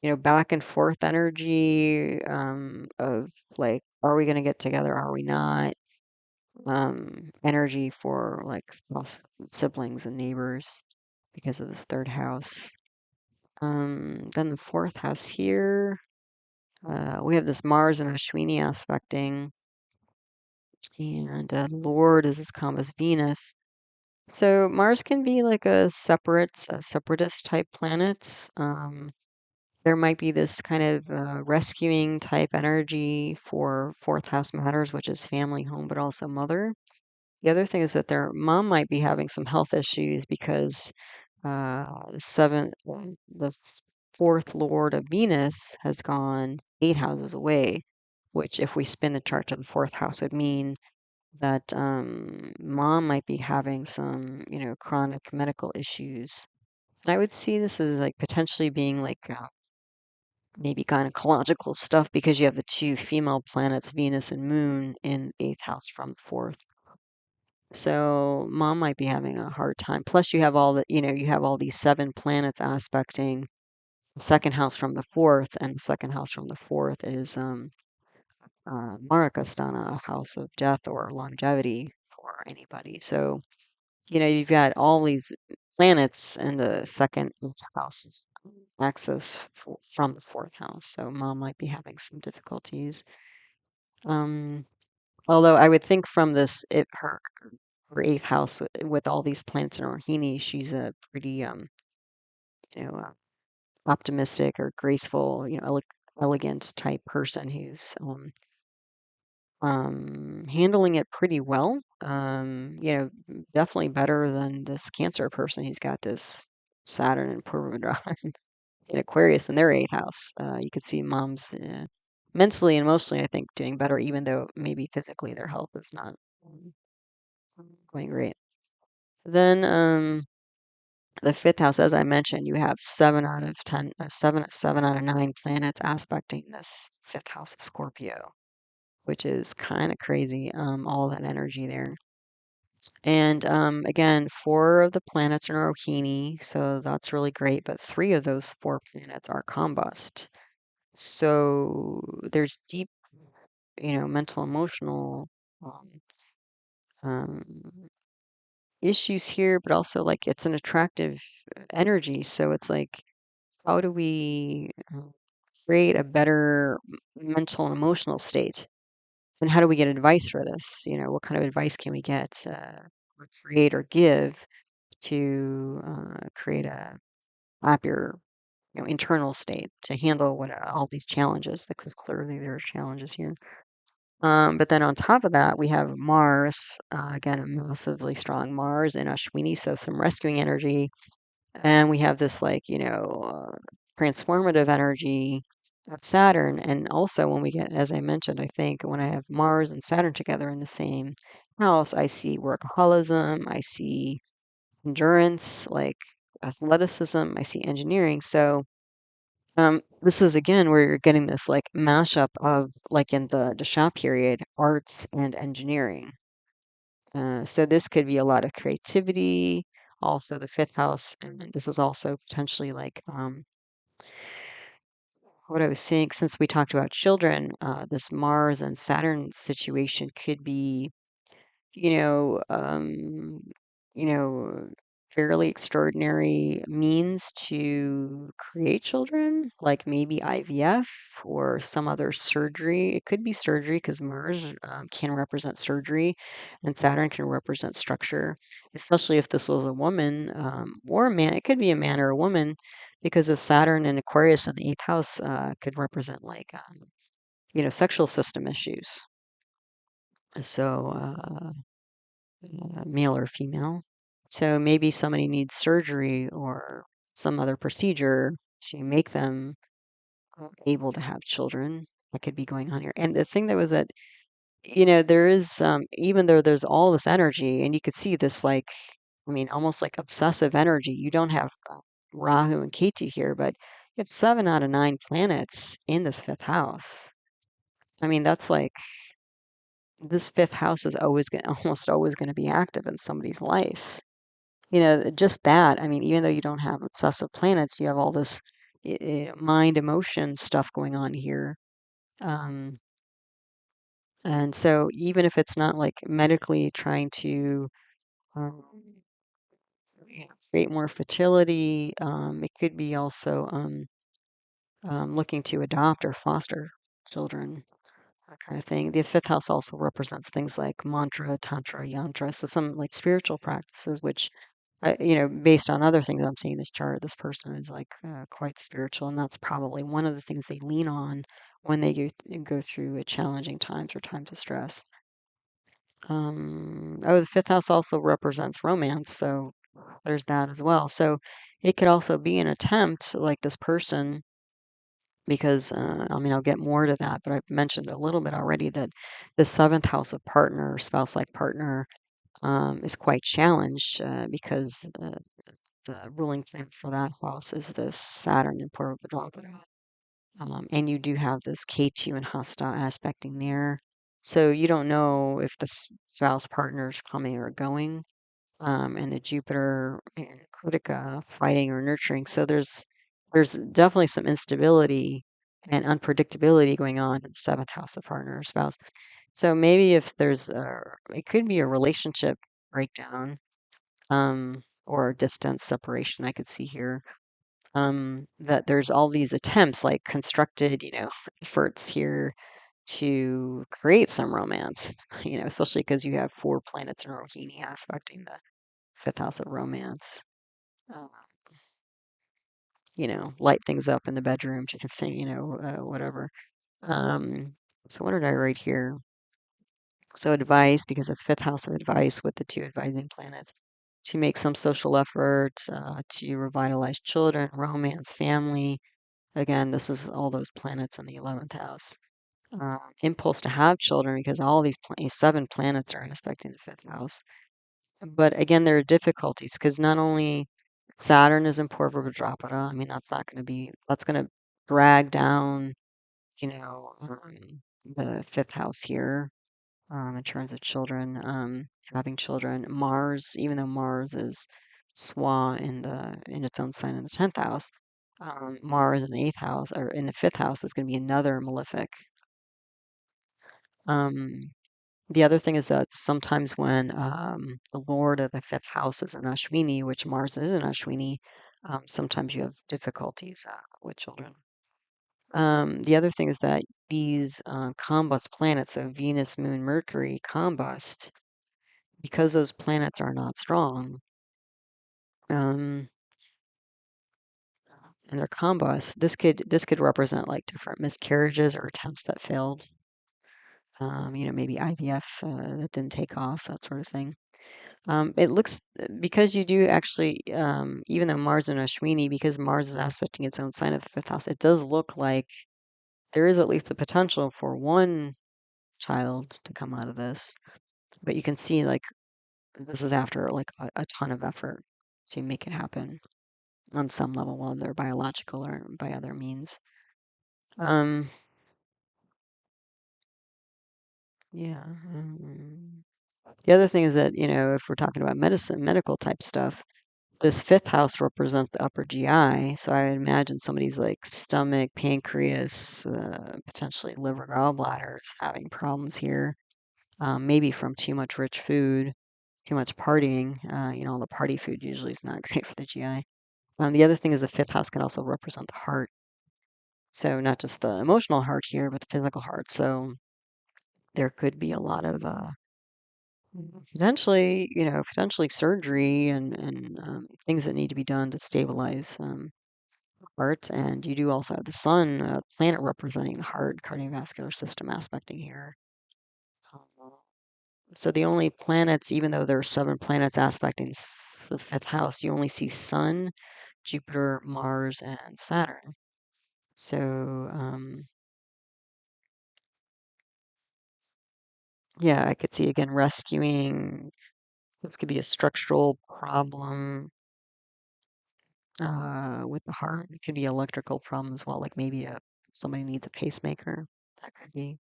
back and forth energy of like, are we going to get together? Are we not? Energy for like siblings and neighbors because of this third house. Then the fourth house here, we have this Mars and Ashwini aspecting, and Lord is this combus Venus. So Mars can be like a separatist type planet. There might be this kind of rescuing type energy for fourth house matters, which is family, home, but also mother. The other thing is that their mom might be having some health issues because the fourth lord of Venus has gone 8 houses away, which if we spin the chart to the fourth house would mean that mom might be having some, chronic medical issues. And I would see this as like potentially being like maybe gynecological stuff because you have the 2 female planets, Venus and Moon, in 8th house from the fourth. So mom might be having a hard time. Plus, you have all these 7 planets aspecting the second house from the fourth, and the second house from the fourth is Marakastana, a house of death or longevity for anybody. So, you've got all these planets in the second house axis from the fourth house. So mom might be having some difficulties. Um, Although I would think from this, her 8th house with all these planets in Rohini, she's a pretty you know optimistic or graceful, elegant type person who's handling it pretty well. Definitely better than this Cancer person who's got this Saturn and Purva Bhadrapada in Aquarius in their 8th house. You could see mom's mentally and emotionally, I think, doing better, even though maybe physically their health is not um, going great. Then the 5th house, as I mentioned, you have 7 out of 10, 7 out of 9 planets aspecting this 5th house of Scorpio, which is kind of crazy. All that energy there. And again, 4 of the planets are Rohini, so that's really great. But 3 of those 4 planets are combust. So there's deep, mental, emotional um, um, issues here, but also like it's an attractive energy. So it's like, how do we create a better mental and emotional state? And how do we get advice for this? What kind of advice can we get or create or give to create a happier, internal state to handle all these challenges? Because clearly there are challenges here. But then on top of that, we have Mars, again, a massively strong Mars in Ashwini, so some rescuing energy. And we have this, like, transformative energy of Saturn. And also, when we get, as I mentioned, I think when I have Mars and Saturn together in the same house, I see workaholism, I see endurance, like athleticism, I see engineering. So, this is again where you're getting this like mashup of like in the Dasha period, arts and engineering. So this could be a lot of creativity. Also, the 5th house, and this is also potentially like what I was saying. Since we talked about children, this Mars and Saturn situation could be, you know, um, you know, fairly extraordinary means to create children, like maybe IVF or some other surgery. It could be surgery because Mars can represent surgery and Saturn can represent structure, especially if this was a woman or a man. It could be a man or a woman because of Saturn and Aquarius in the eighth house could represent like, sexual system issues. So, male or female. So maybe somebody needs surgery or some other procedure to make them able to have children. That could be going on here. And the thing that was that, there is, even though there's all this energy, and you could see this like, I mean, almost like obsessive energy. You don't have Rahu and Ketu here, but you have 7 out of 9 planets in this fifth house. I mean, that's like this fifth house is always going, almost always going to be active in somebody's life. Just that. I mean, even though you don't have obsessive planets, you have all this mind emotion stuff going on here. Um, and so even if it's not like medically trying to um, create more fertility, it could be also looking to adopt or foster children, that kind of thing. The fifth house also represents things like mantra, tantra, yantra, so some like spiritual practices, which, based on other things I'm seeing in this chart, this person is like quite spiritual, and that's probably one of the things they lean on when they go through challenging times or times of stress. The fifth house also represents romance, so there's that as well. So it could also be an attempt, like this person, because I mean, I'll get more to that, but I've mentioned a little bit already that the seventh house of partner, spouse-like partner, is quite challenged because the ruling planet for that house is this Saturn in Purva Bhadrapada. And you do have this K2 and Hasta aspecting there. So you don't know if the spouse partner is coming or going, and the Jupiter and Krittika fighting or nurturing. So there's definitely some instability and unpredictability going on in the seventh house of partner or spouse. So maybe if it could be a relationship breakdown, or distance separation. I could see here that there's all these attempts, like constructed, efforts here to create some romance. Especially because you have 4 planets in Rohini aspecting the fifth house of romance. Uh, light things up in the bedroom, kind of thing. Whatever. Um, so what did I write here? So advice, because of fifth house of advice with the 2 advising planets, to make some social effort, to revitalize children, romance, family. Again, this is all those planets in the 11th house. Impulse to have children, because all these 7 planets are aspecting the fifth house. But again, there are difficulties because not only Saturn is in Purva Bhadrapada. I mean, that's going to drag down, the fifth house here, in terms of children, having children. Mars, even though Mars is Swa in its own sign in the 10th house, Mars in the 8th house or in the 5th house is going to be another malefic. Um, the other thing is that sometimes when the Lord of the 5th house is in Ashwini, which Mars is in Ashwini, sometimes you have difficulties with children. The other thing is that these combust planets, so Venus, Moon, Mercury, combust, because those planets are not strong, and they're combust, this could represent like different miscarriages or attempts that failed. Maybe IVF that didn't take off, that sort of thing. It looks because you do actually, even though Mars and Ashwini, because Mars is aspecting its own sign of the 5th house, it does look like there is at least the potential for one child to come out of this. But you can see like this is after like a ton of effort to make it happen on some level, whether biological or by other means. Um, yeah. The other thing is that, if we're talking about medicine, medical type stuff, this fifth house represents the upper GI. So I would imagine somebody's like stomach, pancreas, potentially liver, gallbladders having problems here, maybe from too much rich food. too much partying. All the party food usually is not great for the GI. The other thing is the fifth house can also represent the heart. So not just the emotional heart here, but the physical heart. So there could be a lot of potentially surgery and things that need to be done to stabilize heart. And you do also have the sun, planet representing the heart, cardiovascular system aspecting here. Uh, So the only planets, even though there are seven planets aspecting the fifth house, you only see Sun, Jupiter, Mars, and Saturn. So yeah, I could see again rescuing. This could be a structural problem with the heart. It could be electrical problem as well, like maybe somebody needs a pacemaker. That could be.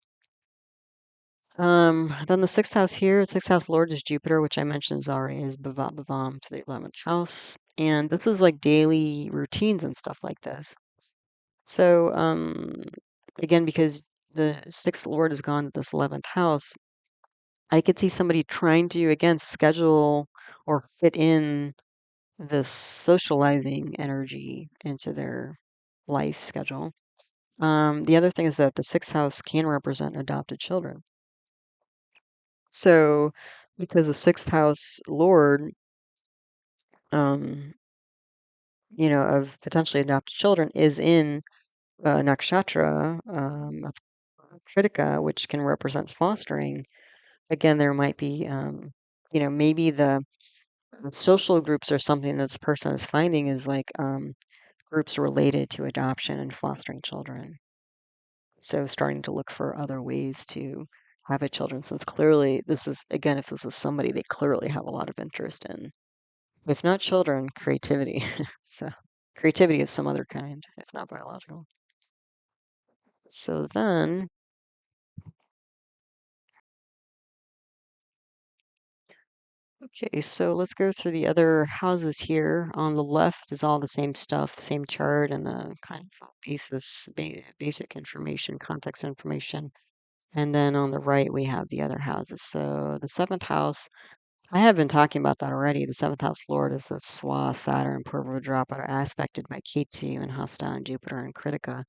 Then the sixth house here, sixth house lord is Jupiter, which I mentioned is already is bhavam to the 11th house. And this is like daily routines and stuff like this. So, again, because the sixth lord has gone to this 11th house, I could see somebody trying to, again, schedule or fit in this socializing energy into their life schedule. The other thing is that the sixth house can represent adopted children. So, because the sixth house lord, um, of potentially adopted children is in nakshatra of Krittika, which can represent fostering. Again, there might be, maybe the social groups or something that this person is finding is like groups related to adoption and fostering children. So starting to look for other ways to have a children, since clearly this is, again, if this is somebody they clearly have a lot of interest in. If not children, creativity. So creativity of some other kind, if not biological. So then, okay, so let's go through the other houses here. On the left is all the same stuff, the same chart, and the kind of basic information, context information. And then on the right, we have the other houses. So the seventh house, I have been talking about that already. The seventh house lord is the Swa, Saturn, Purva Bhadrapada, aspected by Ketu and Hasta and Jupiter and Krittika.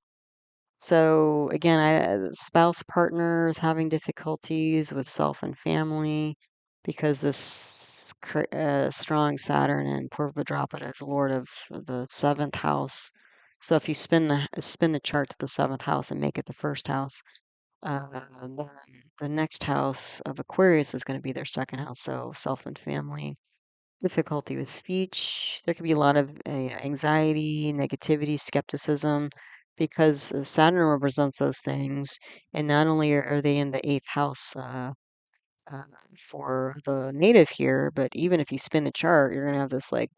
So again, spouse partners having difficulties with self and family because this strong Saturn and Purva Bhadrapada is lord of the seventh house. So if you spin the chart to the seventh house and make it the first house, then the next house of Aquarius is going to be their second house. So self and family, difficulty with speech. There could be a lot of anxiety, negativity, skepticism, because Saturn represents those things. And not only are they in the eighth house uh, for the native here, but even if you spin the chart, you're going to have this like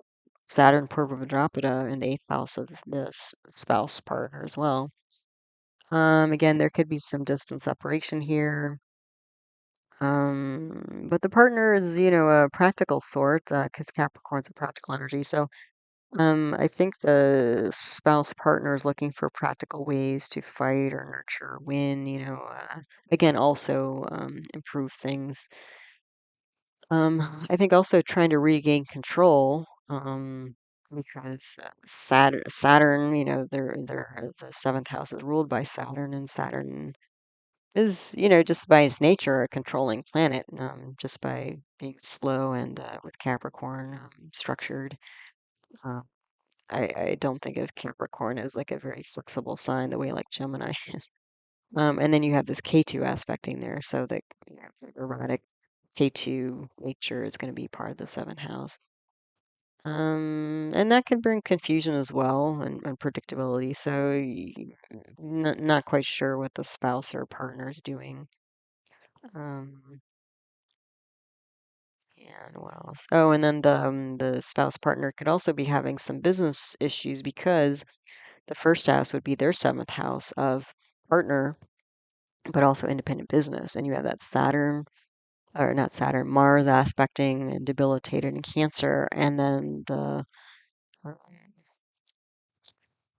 Saturn Purva Bhadrapada in the eighth house of this spouse partner as well. Again, there could be some distance separation here. But the partner is, a practical sort, because Capricorn's a practical energy. So, I think the spouse partner is looking for practical ways to fight or nurture, or win, again, also improve things. I think also trying to regain control, because Saturn, the seventh house is ruled by Saturn, and Saturn is, just by its nature, a controlling planet, just by being slow and with Capricorn structured. Uh, I don't think of Capricorn as like a very flexible sign the way like Gemini is. And then you have this K2 aspecting there, so that erratic K2 nature is going to be part of the seventh house. And that can bring confusion as well and predictability. So not quite sure what the spouse or partner is doing. Um, and what else? Oh, and then the spouse partner could also be having some business issues because the first house would be their seventh house of partner, but also independent business. And you have that Saturn, or not Saturn, Mars aspecting and debilitated in Cancer, and then um,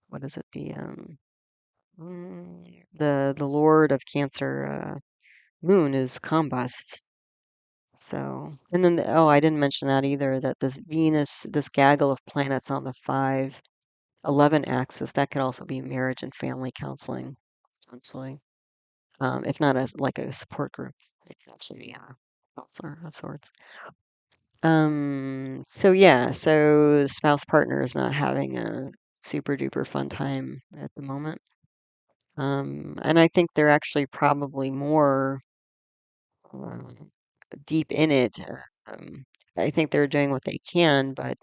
what is it? The Lord of Cancer Moon is combust. So, and then, oh, I didn't mention that either, that this Venus, this gaggle of planets on the 5-11 axis, that could also be marriage and family counseling, potentially. If not as like a support group, it can actually be a counselor of sorts. So yeah, so the spouse partner is not having a super duper fun time at the moment. And I think they're actually probably more uh, deep in it. I think they're doing what they can, but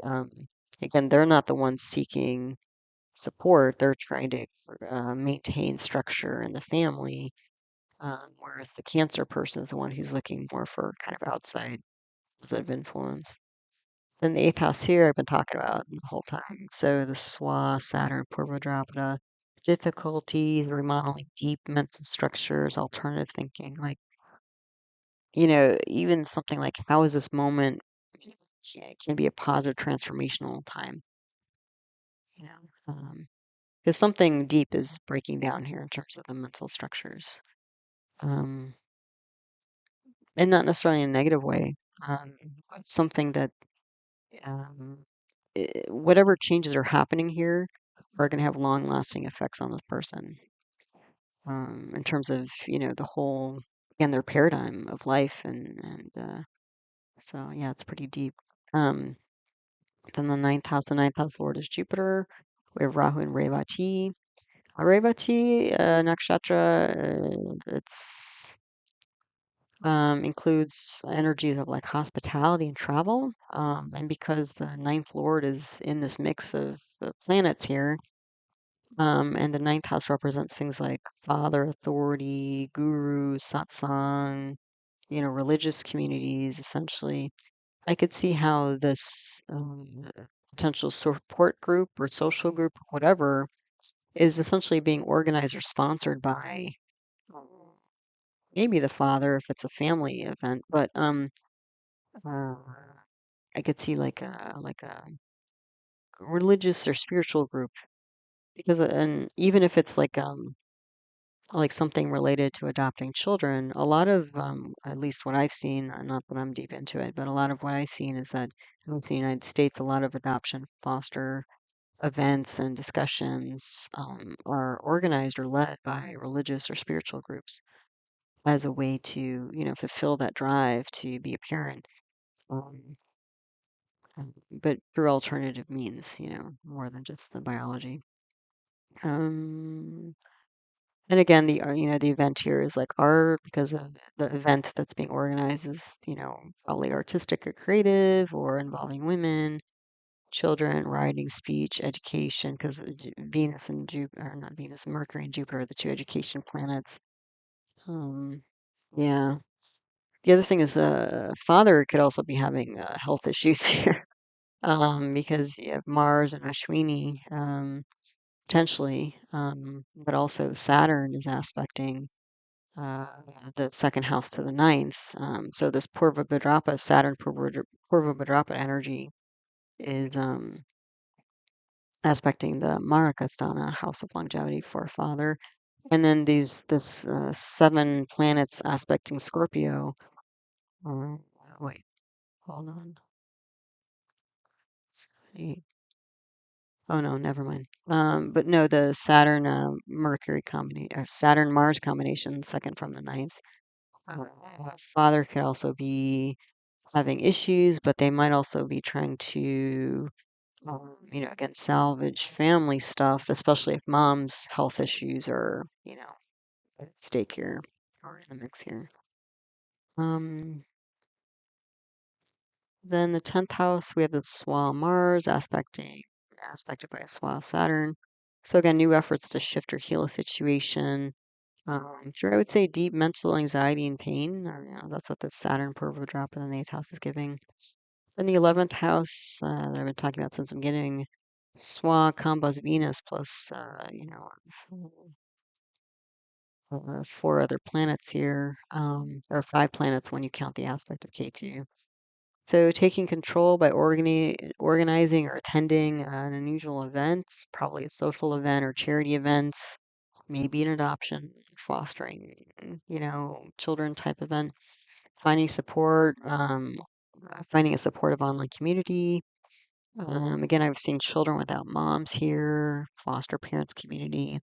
again, they're not the ones seeking support. They're trying to maintain structure in the family, whereas the Cancer person is the one who's looking more for kind of outside positive influence. Then the eighth house here, I've been talking about the whole time. So the Swa, Saturn, Purva Bhadrapada, difficulties remodeling deep mental structures, alternative thinking, like even something like how is this moment can be a positive transformational time, you know, because something deep is breaking down here in terms of the mental structures, um, and not necessarily in a negative way. But something that um, whatever changes are happening here are going to have long-lasting effects on this person, in terms of the whole again their paradigm of life and so yeah, it's pretty deep. Um, Then the ninth house lord is Jupiter. We have Rahu and Revati. Revati nakshatra, it's includes energies of like hospitality and travel. And because the ninth lord is in this mix of planets here, and the ninth house represents things like father, authority, guru, satsang, religious communities, essentially. I could see how this potential support group or social group, whatever, is essentially being organized or sponsored by um, maybe the father if it's a family event, but uh, I could see like a religious or spiritual group because and even if it's like something related to adopting children, a lot of at least what I've seen, not that I'm deep into it, but a lot of what I've seen is that at least in the United States, a lot of adoption foster events and discussions are organized or led by religious or spiritual groups as a way to, fulfill that drive to be a parent, um, but through alternative means, more than just the biology. Um, and again, the event here is like art because the event that's being organized is, probably artistic or creative or involving women, children, writing, speech, education, because Venus and Jupiter, or not Venus, Mercury and Jupiter are the two education planets. Um, yeah. The other thing is, father could also be having health issues here, because you have Mars and Ashwini, potentially, but also Saturn is aspecting uh, the second house to the ninth. So this Purva Bhadrapada, Saturn Purva Bhadrapada energy is aspecting the Marakastana, house of longevity for father. And then this seven planets aspecting Scorpio. Uh, Wait, hold on. 8. Oh no, never mind. But no, the Saturn Mercury combination, or Saturn Mars combination, second from the ninth. Father could also be having issues, but they might also be trying to, again, salvage family stuff, especially if mom's health issues are, at stake here or in the mix here. Um, then the 10th house, we have the Swa Mars aspected by a Swa Saturn. So again, new efforts to shift or heal a situation. Through I would say deep mental anxiety and pain, or that's what the Saturn Purva drop in the 8th house is giving. Then the 11th house that I've been talking about since the beginning, Swa combos Venus plus four other planets here, or five planets when you count the aspect of K2. So taking control by organizing or attending an unusual event, probably a social event or charity events, maybe an adoption, fostering, children type event. finding support, finding a supportive online community. Again, I've seen children without moms here, foster parents community.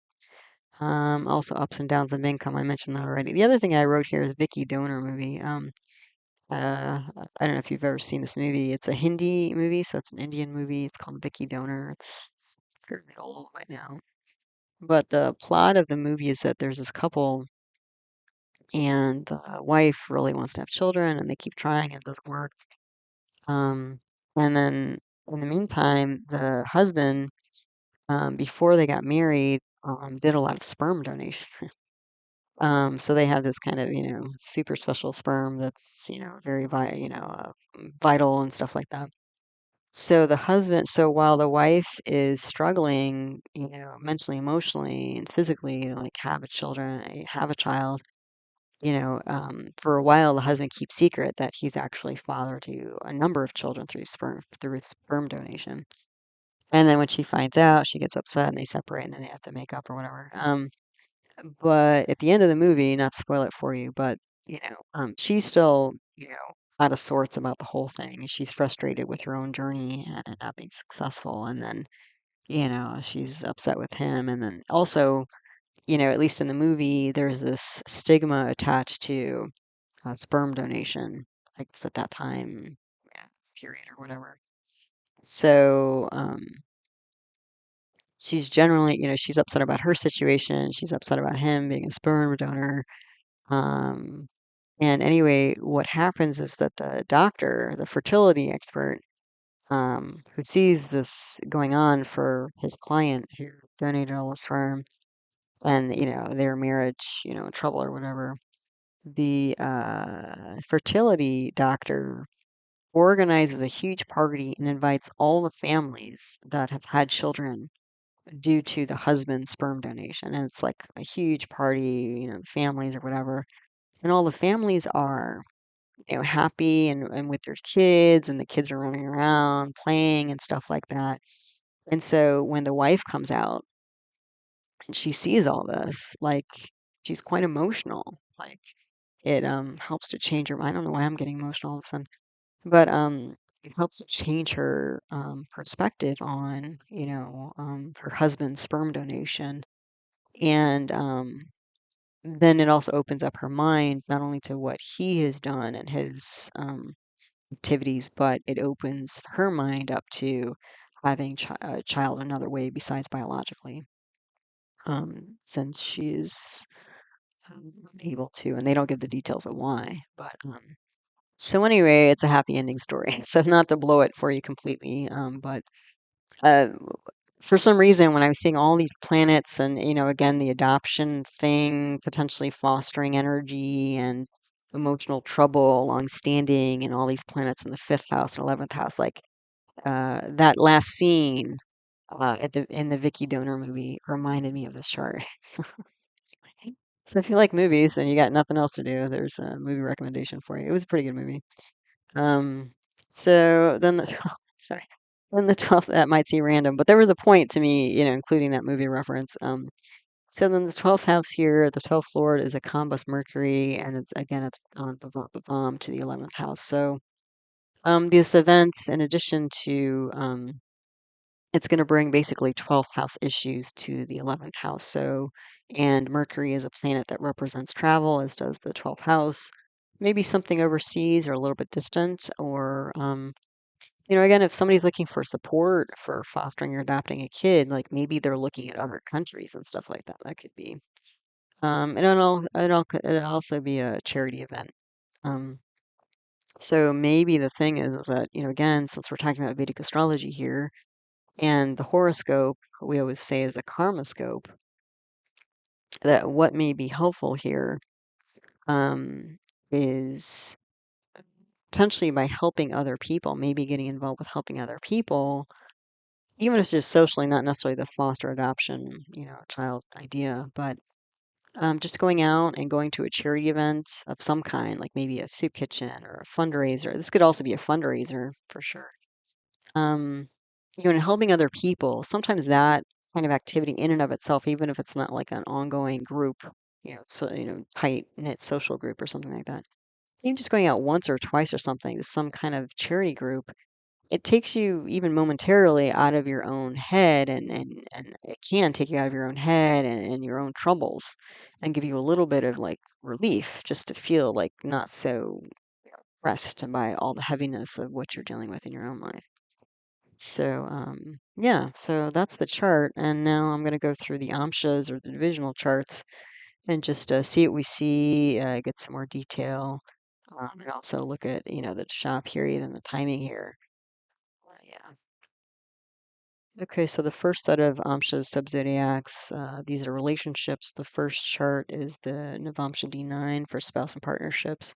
Also ups and downs of income. I mentioned that already. The other thing I wrote here is Vicky Donor movie. I don't know if you've ever seen this movie. It's a Hindi movie, so it's an Indian movie. It's called Vicky Donor. It's fairly old by now. But the plot of the movie is that there's this couple, and the wife really wants to have children, and they keep trying, and it doesn't work. Um, and then in the meantime, the husband, before they got married, did a lot of sperm donation. So they have this kind of, super special sperm that's, very vital and stuff like that. So while the wife is struggling, mentally, emotionally, and physically to like have a child, for a while the husband keeps secret that he's actually father to a number of children through sperm donation. And then when she finds out, she gets upset and they separate and then they have to make up or whatever. But at the end of the movie, not to spoil it for you, but she's still, out of sorts about the whole thing. She's frustrated with her own journey and not being successful, and then she's upset with him, and then also, at least in the movie, there's this stigma attached to sperm donation. I guess at that time, yeah, period or whatever. So she's generally, she's upset about her situation. She's upset about him being a sperm donor. Um, and anyway, what happens is that the doctor, the fertility expert, who sees this going on for his client who donated all his sperm and, their marriage, in trouble or whatever, the fertility doctor organizes a huge party and invites all the families that have had children due to the husband's sperm donation. And it's like a huge party, families or whatever. And all the families are, happy and with their kids, and the kids are running around playing and stuff like that. And so when the wife comes out and she sees all this, like she's quite emotional. Like it helps to change her. I don't know why I'm getting emotional all of a sudden, but it helps to change her perspective on her husband's sperm donation. And then it also opens up her mind not only to what he has done and his activities, but it opens her mind up to having a child another way besides biologically, since she's able to, and they don't give the details of why. But so anyway, it's a happy ending story. So not to blow it for you completely, but uh, for some reason, when I was seeing all these planets and, again, the adoption thing, potentially fostering energy and emotional trouble, long standing, and all these planets in the fifth house and 11th house, like that last scene in the Vicky Donor movie reminded me of this chart. So if you like movies and you got nothing else to do, there's a movie recommendation for you. It was a pretty good movie. Um, so then the sorry, then the 12th, that might seem random, but there was a point to me, including that movie reference. So then the 12th house here, the 12th lord is a combust Mercury, and it's on bhavam to the 11th house. So these events, in addition to it's going to bring basically 12th house issues to the 11th house. So, and Mercury is a planet that represents travel, as does the 12th house. Maybe something overseas or a little bit distant, or, again, if somebody's looking for support for fostering or adopting a kid, like maybe they're looking at other countries and stuff like that. That could be. And it'll also be a charity event. Um, so maybe the thing is that, again, since we're talking about Vedic astrology here, and the horoscope, we always say, is a karma scope, that what may be helpful here um, is potentially by helping other people, maybe getting involved with helping other people, even if it's just socially, not necessarily the foster adoption, child idea, but just going out and going to a charity event of some kind, like maybe a soup kitchen or a fundraiser. This could also be a fundraiser for sure. um, and helping other people, sometimes that kind of activity in and of itself, even if it's not like an ongoing group, so, tight knit social group or something like that, even just going out once or twice or something to some kind of charity group, it takes you even momentarily out of your own head, and it can take you out of your own head and your own troubles and give you a little bit of like relief just to feel like not so pressed by all the heaviness of what you're dealing with in your own life. So, yeah, so that's the chart. And now I'm going to go through the amshas or the divisional charts and just see what we see, get some more detail, and also look at, the Dasha period and the timing here. Yeah. Okay, so the first set of amshas, subzodiacs, these are relationships. The first chart is the Navamsha D9 for spouse and partnerships.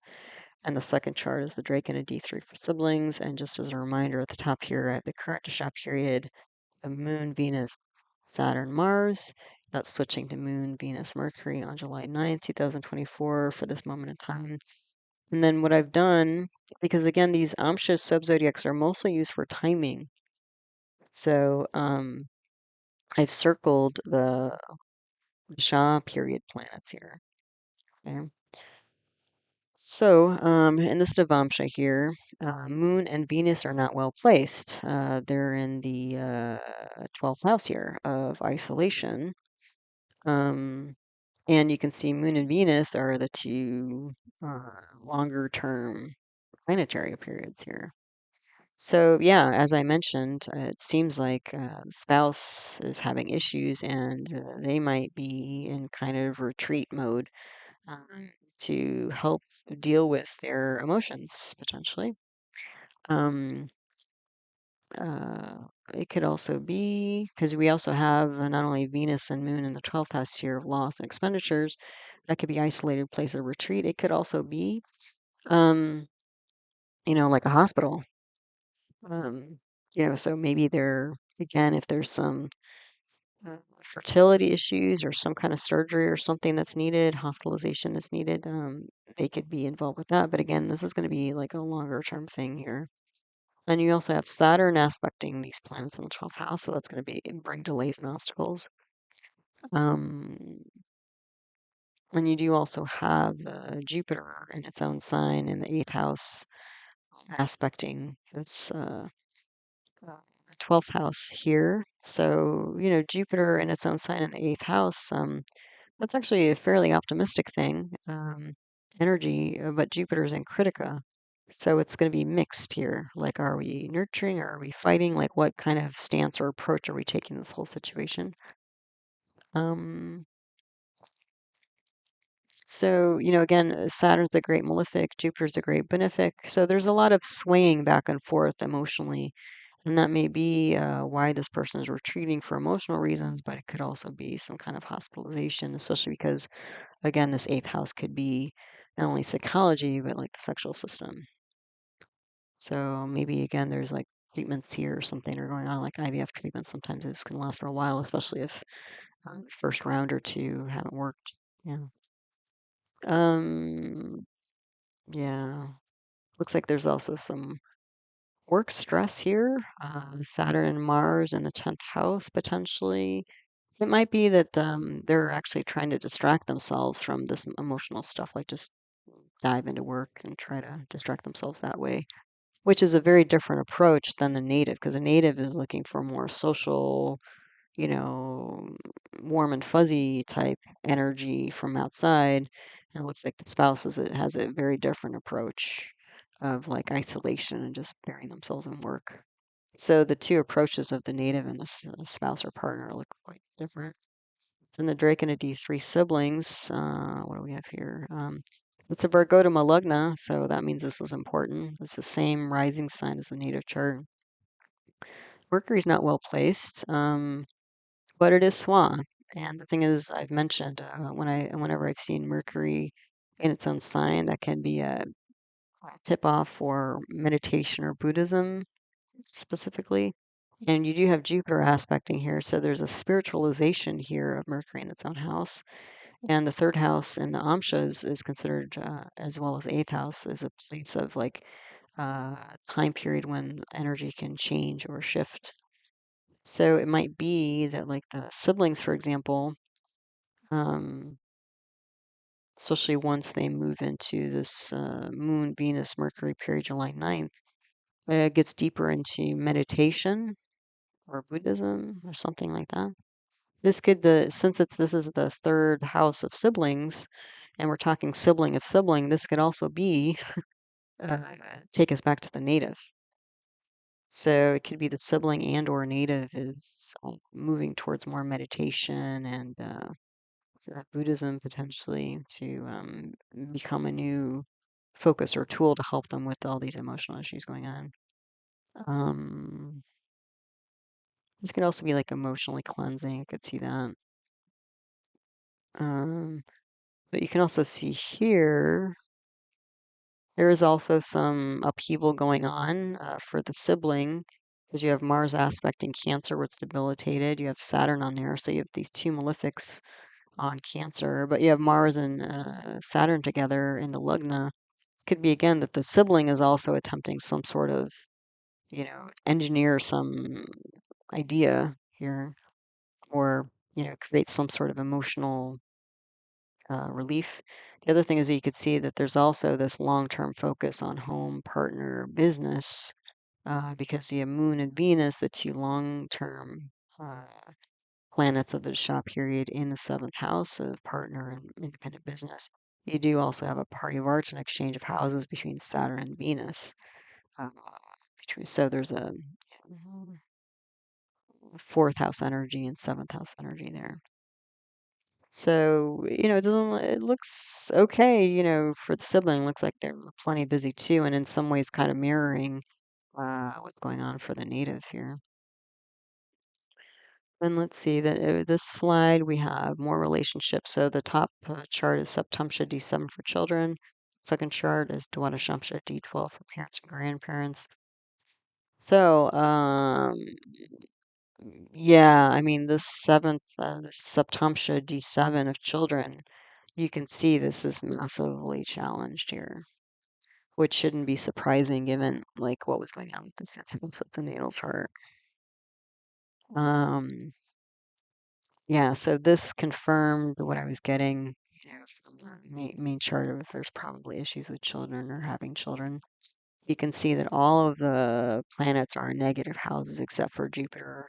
And the second chart is the Drake and a D3 for siblings. And just as a reminder at the top here, I have the current Dasha period, the Moon, Venus, Saturn, Mars. That's switching to Moon, Venus, Mercury on July 9th, 2024 for this moment in time. And then what I've done, because again, these amshas subzodiacs are mostly used for timing. So I've circled the Shah period planets here. Okay. So in this Navamsha here, Moon and Venus are not well placed. They're in the 12th house here of isolation. And you can see Moon and Venus are the two longer term planetary periods here. So, yeah, as I mentioned, it seems like the spouse is having issues and they might be in kind of retreat mode to help deal with their emotions potentially. Um, it could also be because we also have not only Venus and Moon in the 12th house here of loss and expenditures, that could be isolated place of retreat. It could also be, um, like a hospital. Um, so maybe there, again, if there's some fertility issues or some kind of surgery or something that's needed, hospitalization that's needed, they could be involved with that. But again, this is going to be like a longer term thing here. And you also have Saturn aspecting these planets in the 12th house, so that's going to bring delays and obstacles. Um, and you do also have the Jupiter in its own sign in the 8th house aspecting this 12th house here. So, Jupiter in its own sign in the 8th house, that's actually a fairly optimistic thing, energy, but Jupiter's in Krittika. So it's going to be mixed here. Like, are we nurturing or are we fighting? Like, what kind of stance or approach are we taking this whole situation? Um, so, again, Saturn's the great malefic, Jupiter's the great benefic. So there's a lot of swaying back and forth emotionally. And that may be why this person is retreating for emotional reasons, but it could also be some kind of hospitalization, especially because, again, this 8th house could be not only psychology, but like the sexual system. So maybe, again, there's like treatments here or something are going on, like IVF treatments. Sometimes this can last for a while, especially if first round or two haven't worked. Yeah. Um, yeah. Looks like there's also some work stress here. Saturn and Mars in the 10th house potentially. It might be that they're actually trying to distract themselves from this emotional stuff, like just dive into work and try to distract themselves that way, which is a very different approach than the native, because a native is looking for more social, you know, warm and fuzzy type energy from outside. And it looks like the spouse has a very different approach of like isolation and just burying themselves in work. So the two approaches of the native and the spouse or partner look quite different. And the Drake and a D3 siblings, what do we have here? It's a Virgo to Malugna, so that means this is important. It's the same rising sign as the native chart. Mercury's not well placed, but it is Swa. And the thing is, I've mentioned whenever I've seen Mercury in its own sign, that can be a tip off for meditation or Buddhism specifically. And you do have Jupiter aspecting here, so there's a spiritualization here of Mercury in its own house. And the third house in the Amsha is considered, as well as eighth house, is a place of like time period when energy can change or shift. So it might be that like the siblings, for example, um, especially once they move into this Moon, Venus, Mercury period, July 9th. It gets deeper into meditation or Buddhism or something like that. This could, since this is the third house of siblings, and we're talking sibling of sibling, this could also be uh, take us back to the native. So it could be the sibling and or native is moving towards more meditation and Buddhism potentially to become a new focus or tool to help them with all these emotional issues going on. Um, this could also be like emotionally cleansing. I could see that. Um, but you can also see here, there is also some upheaval going on for the sibling because you have Mars aspect in Cancer where it's debilitated. You have Saturn on there. So you have these two malefics on Cancer, but you have Mars and Saturn together in the Lugna. This could be again that the sibling is also attempting some sort of, engineer some idea here or, create some sort of emotional relief. The other thing is that you could see that there's also this long-term focus on home, partner, business, because you have Moon and Venus, the two long-term planets of the Shah period in the seventh house of partner and independent business. You do also have a parivartana exchange of houses between Saturn and Venus. Uh, so there's a fourth house energy and seventh house energy there. So, it looks okay, for the sibling. Looks like they're plenty busy too, and in some ways kind of mirroring what's going on for the native here. And let's see that this slide we have more relationships. So the top chart is Saptamsha D7 for children. Second chart is Dwadashamsha D12 for parents and grandparents. So, yeah, I mean this this Saptamsha D7 of children, you can see this is massively challenged here, which shouldn't be surprising given like what was going on with the fifth house of the natal chart. Um, Yeah, so this confirmed what I was getting, from the main chart of if there's probably issues with children or having children. You can see that all of the planets are in negative houses except for Jupiter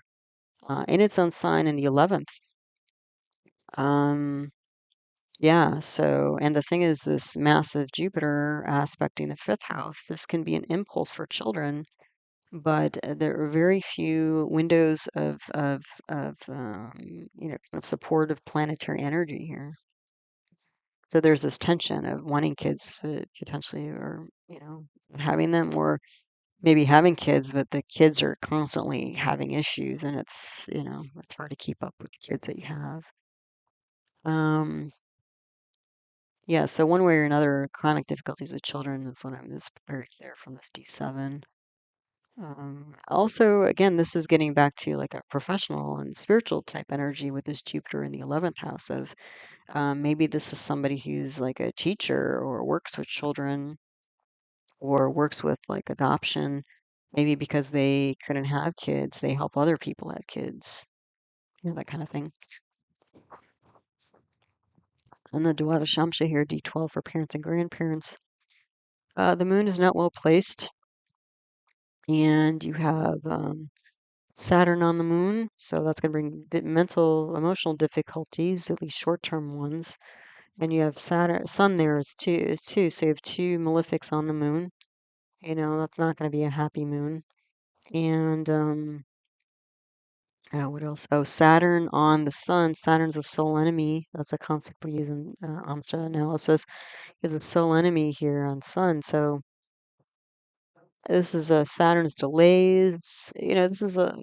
in its own sign in the 11th. Um, yeah, so, and the thing is, this massive Jupiter aspecting the fifth house, this can be an impulse for children, but there are very few windows kind of supportive planetary energy here. So there's this tension of wanting kids potentially, or not having them, or maybe having kids, but the kids are constantly having issues, and it's hard to keep up with the kids that you have. Um, yeah. So one way or another, chronic difficulties with children is very clear from this D7. Also, again, this is getting back to like a professional and spiritual type energy with this Jupiter in the 11th house of maybe this is somebody who's like a teacher or works with children or works with like adoption. Maybe because they couldn't have kids, they help other people have kids, that kind of thing. And the Dwada Shamsha here, D12 for parents and grandparents. The moon is not well placed, and you have Saturn on the moon, so that's going to bring mental, emotional difficulties, at least short-term ones. And you have Saturn, Sun there is too. So you have two malefics on the moon. That's not going to be a happy moon. And what else? Oh, Saturn on the Sun. Saturn's a soul enemy. That's a concept we use in Amavasya analysis. Is a soul enemy here on Sun. So this is a Saturn's delays. This is a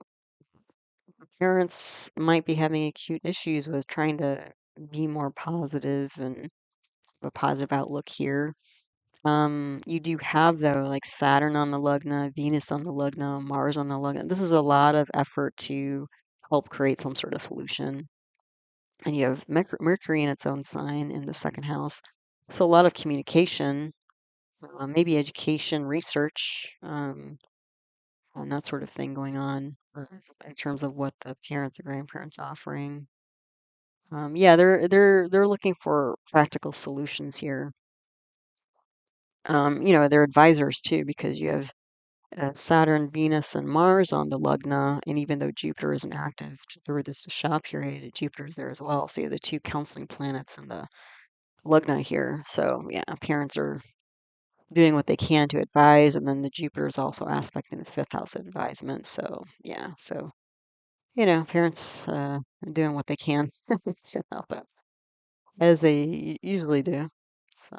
parents might be having acute issues with trying to be more positive and a positive outlook here. You do have though, like Saturn on the Lugna, Venus on the Lugna, Mars on the Lugna. This is a lot of effort to help create some sort of solution. And you have Mercury in its own sign in the second house. So a lot of communication, maybe education, research, and that sort of thing going on in terms of what the parents and grandparents offering. Yeah, they're looking for practical solutions here. They're advisors too because you have Saturn, Venus, and Mars on the Lugna, and even though Jupiter isn't active through this Dasha period, Jupiter's there as well. So you have the two counseling planets in the Lugna here. So yeah, parents are doing what they can to advise, and then the Jupiter is also aspecting the fifth house advisement. So yeah, so parents doing what they can to help out as they usually do. So.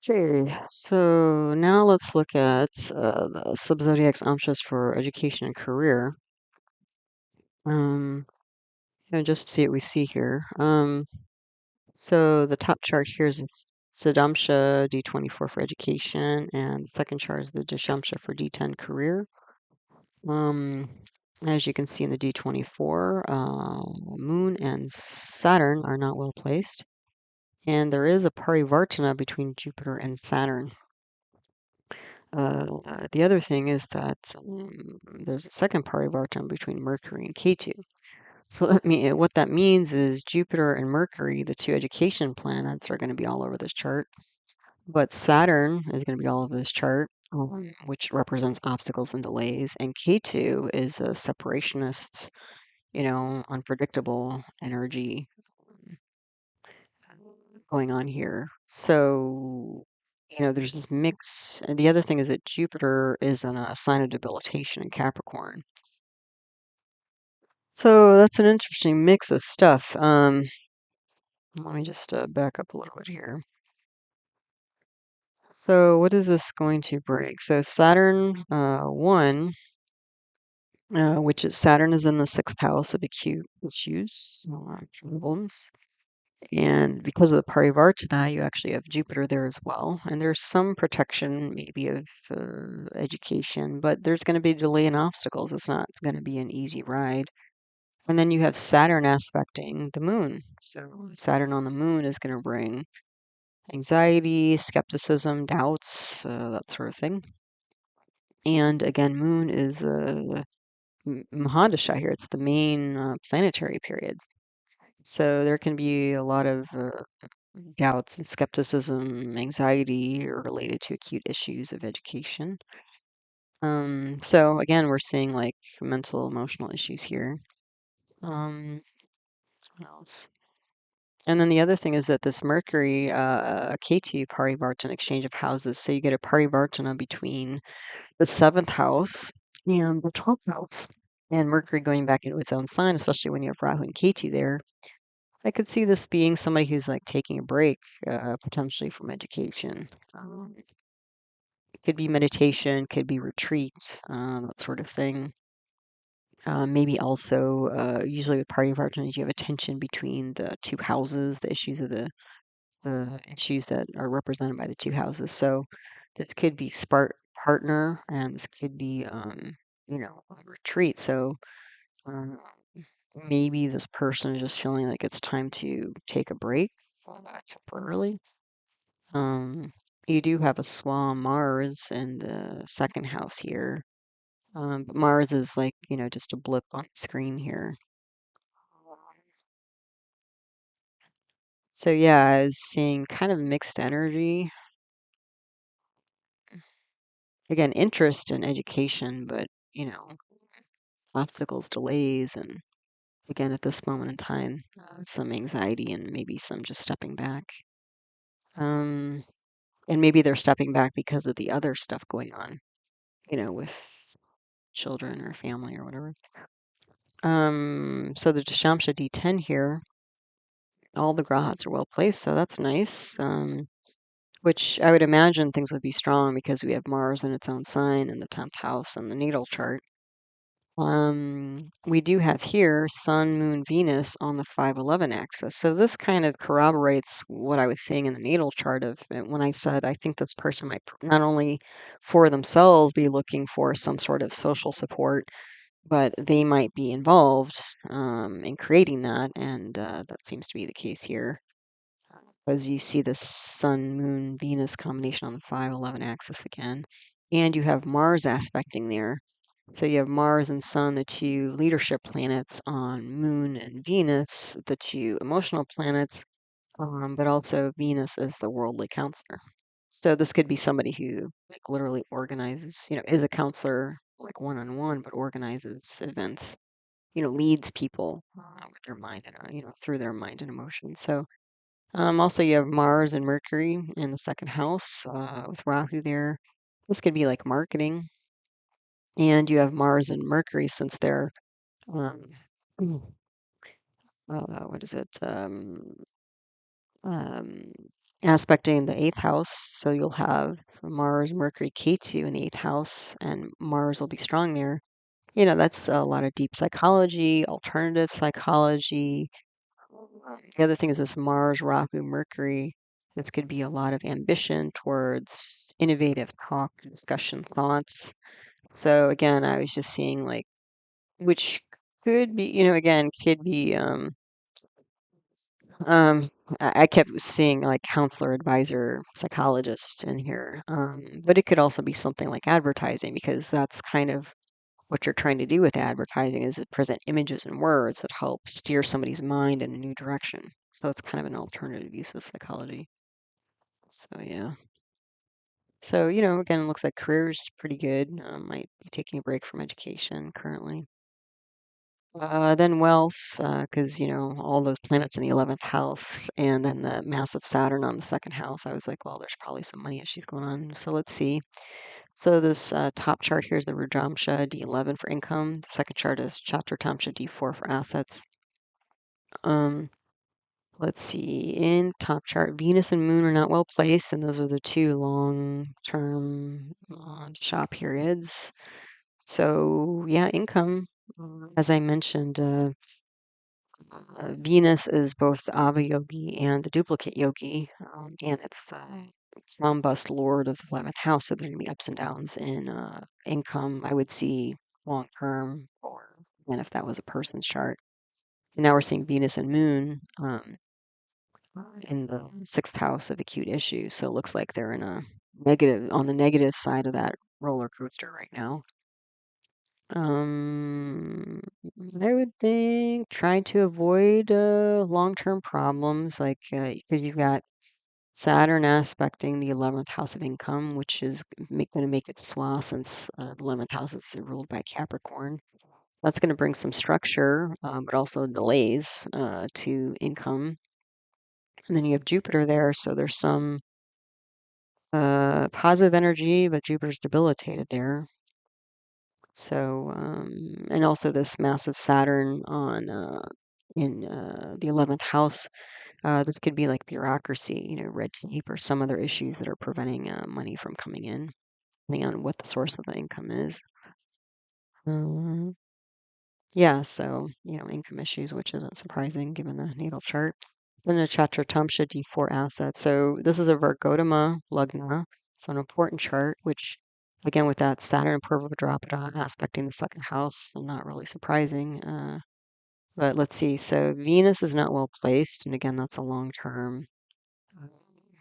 Okay, so now let's look at the subzodiac's anshas for education and career. Um, just to see what we see here. So the top chart here is Sadamsha D24 for education, and the second chart is the Dashamsha for D10 career. Um, as you can see in the D24, Moon and Saturn are not well placed, and there is a parivartana between Jupiter and Saturn. The other thing is that there's a second parivartan between Mercury and Ketu. So what that means is Jupiter and Mercury, the two education planets, are going to be all over this chart. But Saturn is going to be all over this chart, which represents obstacles and delays. And Ketu is a separationist, unpredictable energy going on here. So, there's this mix. And the other thing is that Jupiter is in a sign of debilitation in Capricorn. So that's an interesting mix of stuff. Let me just back up a little bit here. So what is this going to bring? So Saturn 1, which is Saturn is in the sixth house of acute issues, problems. And because of the parivartana, you actually have Jupiter there as well. And there's some protection, maybe, of education, but there's going to be delay and obstacles. It's not going to be an easy ride. And then you have Saturn aspecting the moon. So Saturn on the moon is going to bring anxiety, skepticism, doubts, that sort of thing. And again, moon is Mahadasha here. It's the main planetary period. So there can be a lot of doubts and skepticism, anxiety related to acute issues of education. So again, we're seeing like mental, emotional issues here. What else? And then the other thing is that this Mercury, Ketu parivartana exchange of houses. So you get a parivartana between the seventh house and the 12th house. And Mercury going back into its own sign, especially when you have Rahu and Ketu there. I could see this being somebody who's like taking a break, potentially from education. It could be meditation, could be retreat, that sort of thing. Maybe also, usually with parivartana, you have a tension between the two houses, the issues that are represented by the two houses. So this could be partner, and this could be, a retreat. So um, maybe this person is just feeling like it's time to take a break temporarily. Um, you do have a swan Mars in the second house here. But Mars is like, just a blip on the screen here. So yeah, I was seeing kind of mixed energy. Again, interest in education, but obstacles, delays, and again, at this moment in time, some anxiety and maybe some just stepping back. Um, and maybe they're stepping back because of the other stuff going on, with children or family or whatever. So the Dashamsha D10 here, all the grahas are well placed, so that's nice. Which I would imagine things would be strong because we have Mars in its own sign in the 10th house in the natal chart. We do have here Sun, Moon, Venus on the 511 axis. So this kind of corroborates what I was seeing in the natal chart of when I said I think this person might not only for themselves be looking for some sort of social support, but they might be involved in creating that, and that seems to be the case here. As you see the Sun, Moon, Venus combination on the 511 axis again, and you have Mars aspecting there. So you have Mars and Sun, the two leadership planets on Moon and Venus, the two emotional planets, but also Venus is the worldly counselor. So this could be somebody who like literally organizes, is a counselor like one-on-one, but organizes events, leads people with their mind and through their mind and emotions. So also you have Mars and Mercury in the second house with Rahu there. This could be like marketing, and you have Mars and Mercury since they're um, what is it? Um, Aspecting the eighth house. So you'll have Mars, Mercury, Ketu in the eighth house, and Mars will be strong there. That's a lot of deep psychology, alternative psychology. The other thing is this Mars, Rahu, Mercury. This could be a lot of ambition towards innovative talk, discussion, thoughts. So again, I was just seeing like, which could be, again, could be Um, I kept seeing like counselor, advisor, psychologist in here. But it could also be something like advertising because that's kind of what you're trying to do with advertising is it present images and words that help steer somebody's mind in a new direction. So it's kind of an alternative use of psychology. So yeah. So, again, it looks like career's pretty good. Might be taking a break from education currently. Then wealth, because all those planets in the 11th house, and then the massive Saturn on the second house. I was like, well, there's probably some money issues going on. So let's see. So this top chart here is the Rajamsha D11 for income. The second chart is Chatratamsha D4 for assets. Um, let's see. In the top chart, Venus and Moon are not well placed, and those are the two long-term shop periods. So yeah, income. As I mentioned, Venus is both the Ava yogi and the duplicate yogi, and it's the combust lord of the 11th house. So there are going to be ups and downs in income. I would see long term, or and if that was a person's chart. And now we're seeing Venus and Moon in the sixth house of acute issues. So it looks like they're in a negative on the negative side of that roller coaster right now. Um, I would think try to avoid long-term problems like because you've got Saturn aspecting the 11th house of income, which is going to make it swa since the 11th house is ruled by Capricorn. That's going to bring some structure, but also delays to income. And then you have Jupiter there, so there's some positive energy, but Jupiter's debilitated there. So, and also this massive Saturn on in the 11th house. This could be like bureaucracy, red tape or some other issues that are preventing money from coming in, depending on what the source of the income is. Uh, yeah, so, income issues, which isn't surprising given the natal chart. Then the Chatratamsha D4 asset. So this is a Vargotama Lagna, so an important chart, which again with that Saturn and Purva Bhadrapada aspecting the second house, not really surprising. But let's see. So Venus is not well placed, and again that's a long term.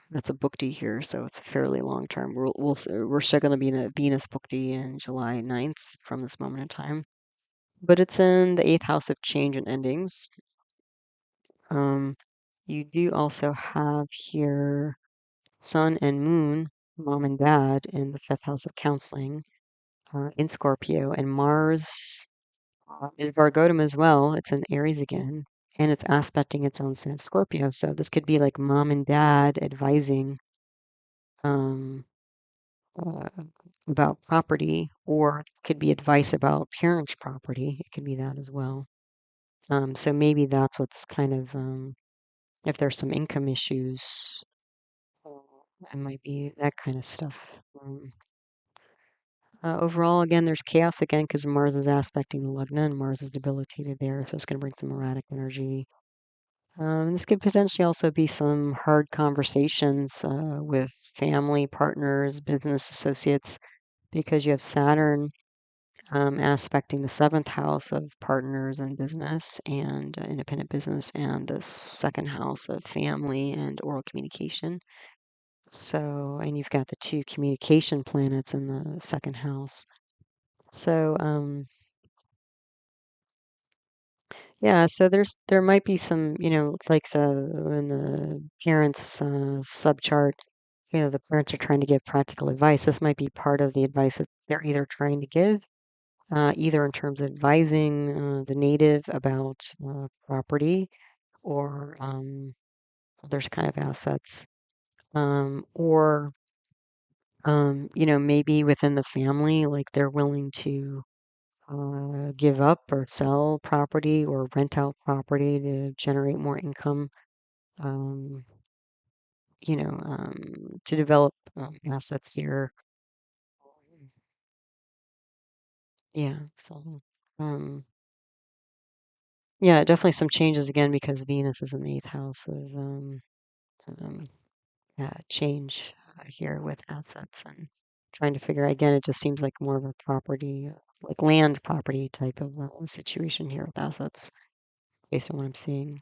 That's a Bhukti here, so it's fairly long term. We're still going to be in a Venus Bhukti in July 9th from this moment in time. But it's in the eighth house of change and endings. You do also have here Sun and Moon, mom and dad, in the fifth house of counseling in Scorpio, and Mars is Vargotum as well. It's in Aries again, and it's aspecting its own sign of Scorpio. So this could be like mom and dad advising um, uh, about property, or it could be advice about parents' property. It could be that as well. So maybe that's what's kind of if there's some income issues, it might be that kind of stuff. Overall, again, there's chaos again because Mars is aspecting the Lugna and Mars is debilitated there, so it's going to bring some erratic energy. This could potentially also be some hard conversations with family, partners, business associates, because you have Saturn aspecting the seventh house of partners and business and independent business, and the second house of family and oral communication. So, and you've got the two communication planets in the second house. So, yeah, so there might be some, like in the parents subchart, the parents are trying to give practical advice. This might be part of the advice that they're either trying to give, either in terms of advising the native about property or others kind of assets, or maybe within the family, like they're willing to give up or sell property or rent out property to generate more income, um, to develop assets here. Yeah, so um, yeah, definitely some changes again because Venus is in the eighth house of um, change here with assets and trying to figure again. It just seems like more of a property, like land property type of situation here with assets, based on what I'm seeing.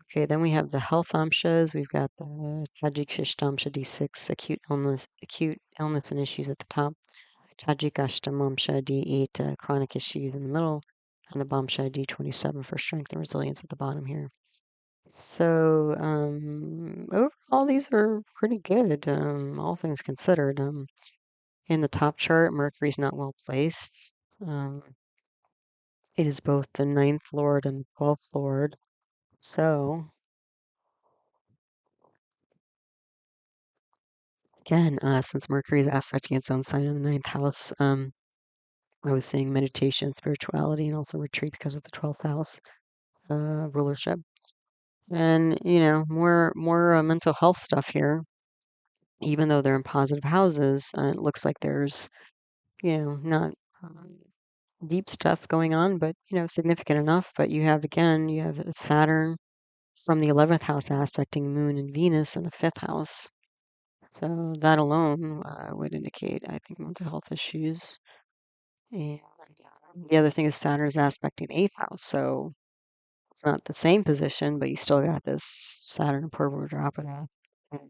Okay, then we have the health amshas. We've got the Tajik Shishtamsha D6, acute illness and issues at the top. Tajik Ashtamamsha D8, chronic issues in the middle, and the Bamsha D27 for strength and resilience at the bottom here. So overall, these are pretty good, all things considered. In the top chart, Mercury's not well placed. It is both the ninth lord and the 12th lord. So again, since Mercury is aspecting its own sign in the ninth house, I was saying meditation, spirituality, and also retreat because of the 12th house rulership. And more mental health stuff here. Even though they're in positive houses, it looks like there's not deep stuff going on, but significant enough. But you have Saturn from the 11th house aspecting Moon and Venus in the 5th house. So that alone would indicate, I think, mental health issues. And the other thing is Saturn is aspecting the 8th house, so it's not the same position, but you still got this Saturn and Purva Bhadrapada and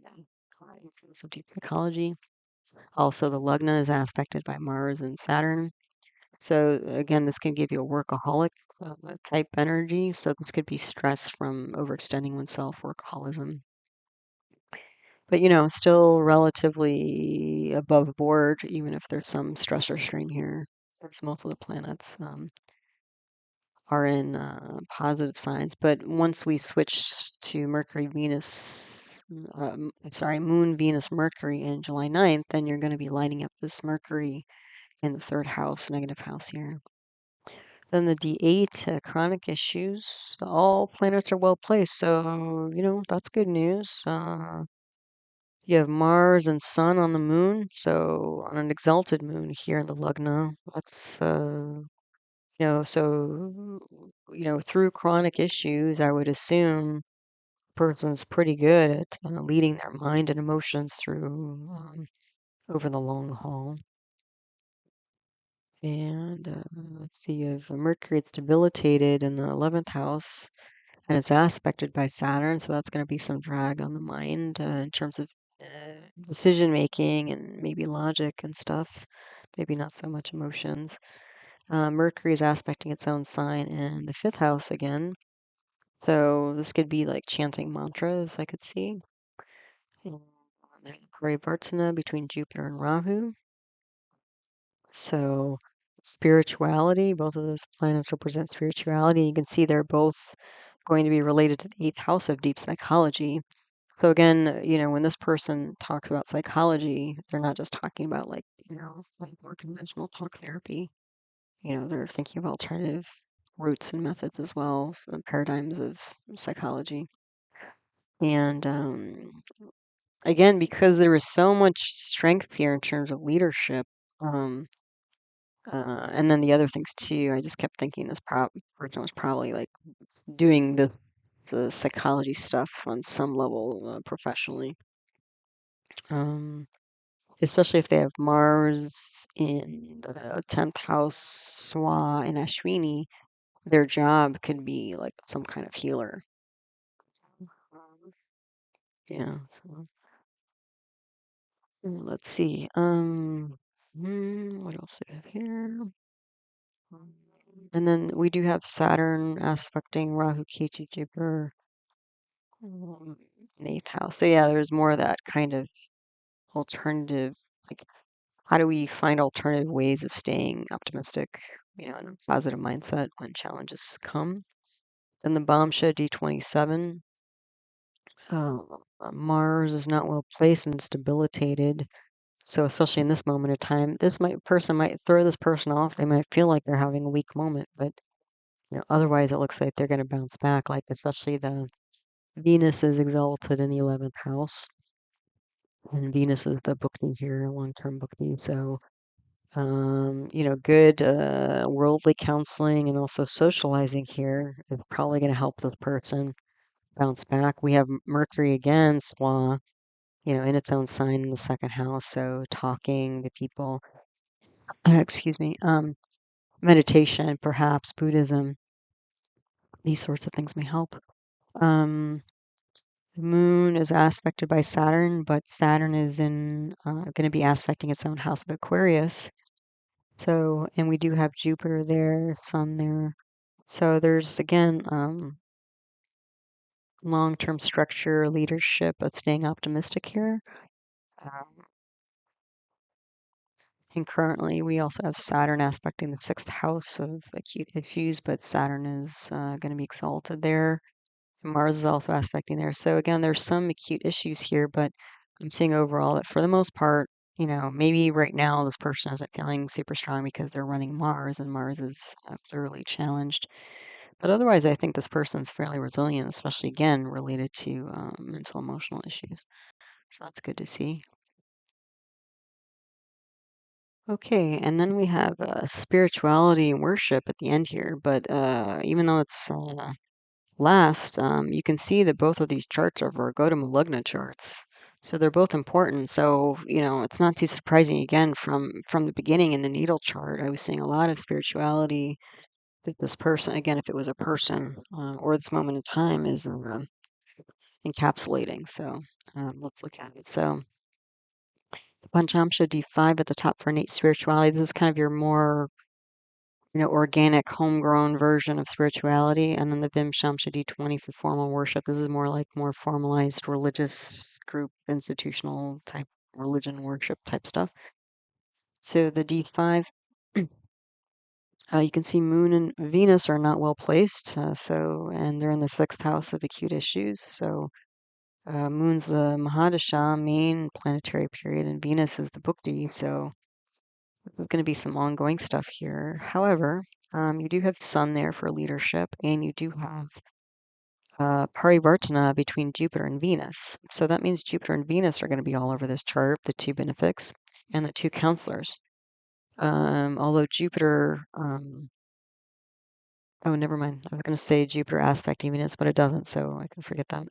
influence of deep psychology. Also, the Lugna is aspected by Mars and Saturn. So again, this can give you a workaholic type energy. So this could be stress from overextending oneself, workaholism. But still relatively above board, even if there's some stress or strain here. Since most of the planets are in positive signs. But once we switch to Mercury, Venus, sorry, Moon, Venus, Mercury in July 9th, then you're going to be lighting up this Mercury in the 3rd house, negative house here. Then the D8, chronic issues. All planets are well placed, so that's good news. You have Mars and Sun on the Moon, so on an exalted Moon here in the Lugna. That's so through chronic issues, I would assume person's pretty good at leading their mind and emotions through over the long haul. And let's see, you have Mercury, it's debilitated in the 11th house. And it's aspected by Saturn, so that's going to be some drag on the mind in terms of decision making and maybe logic and stuff. Maybe not so much emotions. Mercury is aspecting its own sign in the 5th house again. So this could be like chanting mantras, I could see. And there's parivartana between Jupiter and Rahu. So spirituality, both of those planets represent spirituality. You can see they're both going to be related to the 8th house of deep psychology. So again, when this person talks about psychology, they're not just talking about like more conventional talk therapy. They're thinking of alternative routes and methods as well, so paradigms of psychology. And again, because there is so much strength here in terms of leadership, and then the other things too, I just kept thinking this person was probably like doing the psychology stuff on some level professionally. Especially if they have Mars in the 10th house, Swa, and Ashwini, their job could be like some kind of healer. Yeah. So let's see. What else do we have here? And then we do have Saturn aspecting Rahu, Ketu, Jupiter, um, in eighth house. So yeah, there's more of that kind of alternative, like how do we find alternative ways of staying optimistic, in a positive mindset when challenges come. Then the Bombsha D27, uh, Mars is not well placed and it's debilitated. So especially in this moment of time, person might throw this person off. They might feel like they're having a weak moment, but otherwise it looks like they're going to bounce back. Like especially the Venus is exalted in the 11th house, and Venus is the bookie here, long-term bookie. So good worldly counseling and also socializing here is probably going to help this person bounce back. We have Mercury again, Swa, in its own sign in the second house. So talking to people, excuse me, meditation, perhaps Buddhism, these sorts of things may help. Um, the moon is aspected by Saturn, but Saturn is going to be aspecting its own house of Aquarius. So, and we do have Jupiter there, Sun there. So there's again long-term structure, leadership of staying optimistic here. And currently, we also have Saturn aspecting the sixth house of acute issues, but Saturn is going to be exalted there. And Mars is also aspecting there. So again, there's some acute issues here, but I'm seeing overall that for the most part, maybe right now this person isn't feeling super strong because they're running Mars and Mars is thoroughly challenged. But otherwise, I think this person's fairly resilient, especially again related to mental emotional issues. So that's good to see. Okay, and then we have spirituality and worship at the end here. But even though it's last, you can see that both of these charts are Vargota Lugna charts. So they're both important. So, it's not too surprising again from the beginning in the natal chart. I was seeing a lot of spirituality that this person, again, if it was a person or this moment in time, is encapsulating. So let's look at it. So the Panchamsha D5 at the top for innate spirituality. This is kind of your more organic, homegrown version of spirituality. And then the Vim Shamsha D20 for formal worship. This is more like more formalized religious group, institutional type religion worship type stuff. So the D5, you can see Moon and Venus are not well placed. And they're in the sixth house of acute issues. So Moon's the Mahadasha, main planetary period, and Venus is the Bukti. So there's going to be some ongoing stuff here. However, you do have Sun there for leadership, and you do have parivartana between Jupiter and Venus. So that means Jupiter and Venus are going to be all over this chart, the two benefics and the two counselors. Although Jupiter, oh, never mind. I was going to say Jupiter aspecting Venus, but it doesn't, so I can forget that.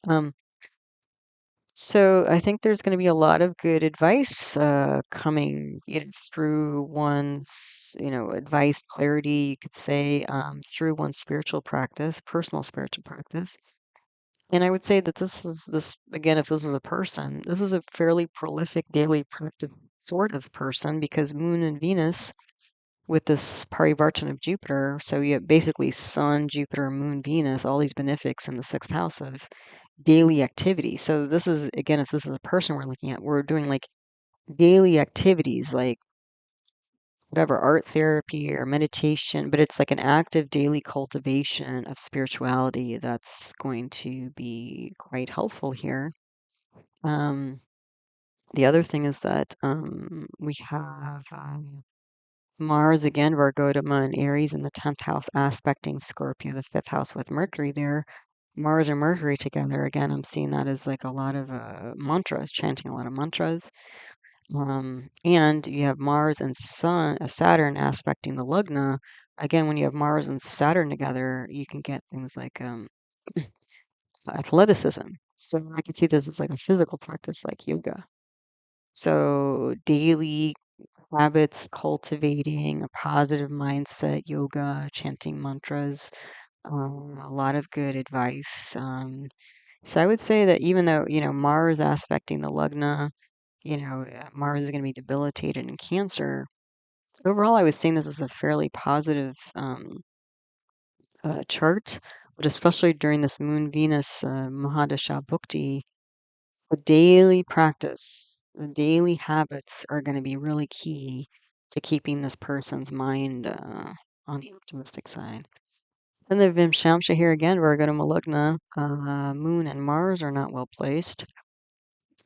So I think there's going to be a lot of good advice coming through one's, advice, clarity, you could say, through one's spiritual practice, personal spiritual practice. And I would say that this again, if this is a person, this is a fairly prolific daily practice sort of person because Moon and Venus with this parivartan of Jupiter, so you have basically Sun, Jupiter, Moon, Venus, all these benefics in the sixth house of daily activity. So this is again, if this is a person we're looking at, we're doing like daily activities like whatever art therapy or meditation, but it's like an active daily cultivation of spirituality that's going to be quite helpful here. Um, the other thing is that we have Mars again, Vargodama and Aries in the 10th house aspecting Scorpio, the 5th house with Mercury there. Mars and Mercury together, again, I'm seeing that as like a lot of mantras, chanting a lot of mantras. And you have Mars and Saturn aspecting the Lugna. Again, when you have Mars and Saturn together, you can get things like athleticism. So I can see this as like a physical practice like yoga. So daily habits, cultivating a positive mindset, yoga, chanting mantras, a lot of good advice. So I would say that even though, Mars aspecting the Lugna, Mars is going to be debilitated in Cancer, Overall, I was seeing this as a fairly positive chart, but especially during this Moon Venus Mahadasha Bhukti, the daily practice, the daily habits are going to be really key to keeping this person's mind on the optimistic side. Then the Vimshamsha here again, Virgo to Malagna, Moon and Mars are not well placed.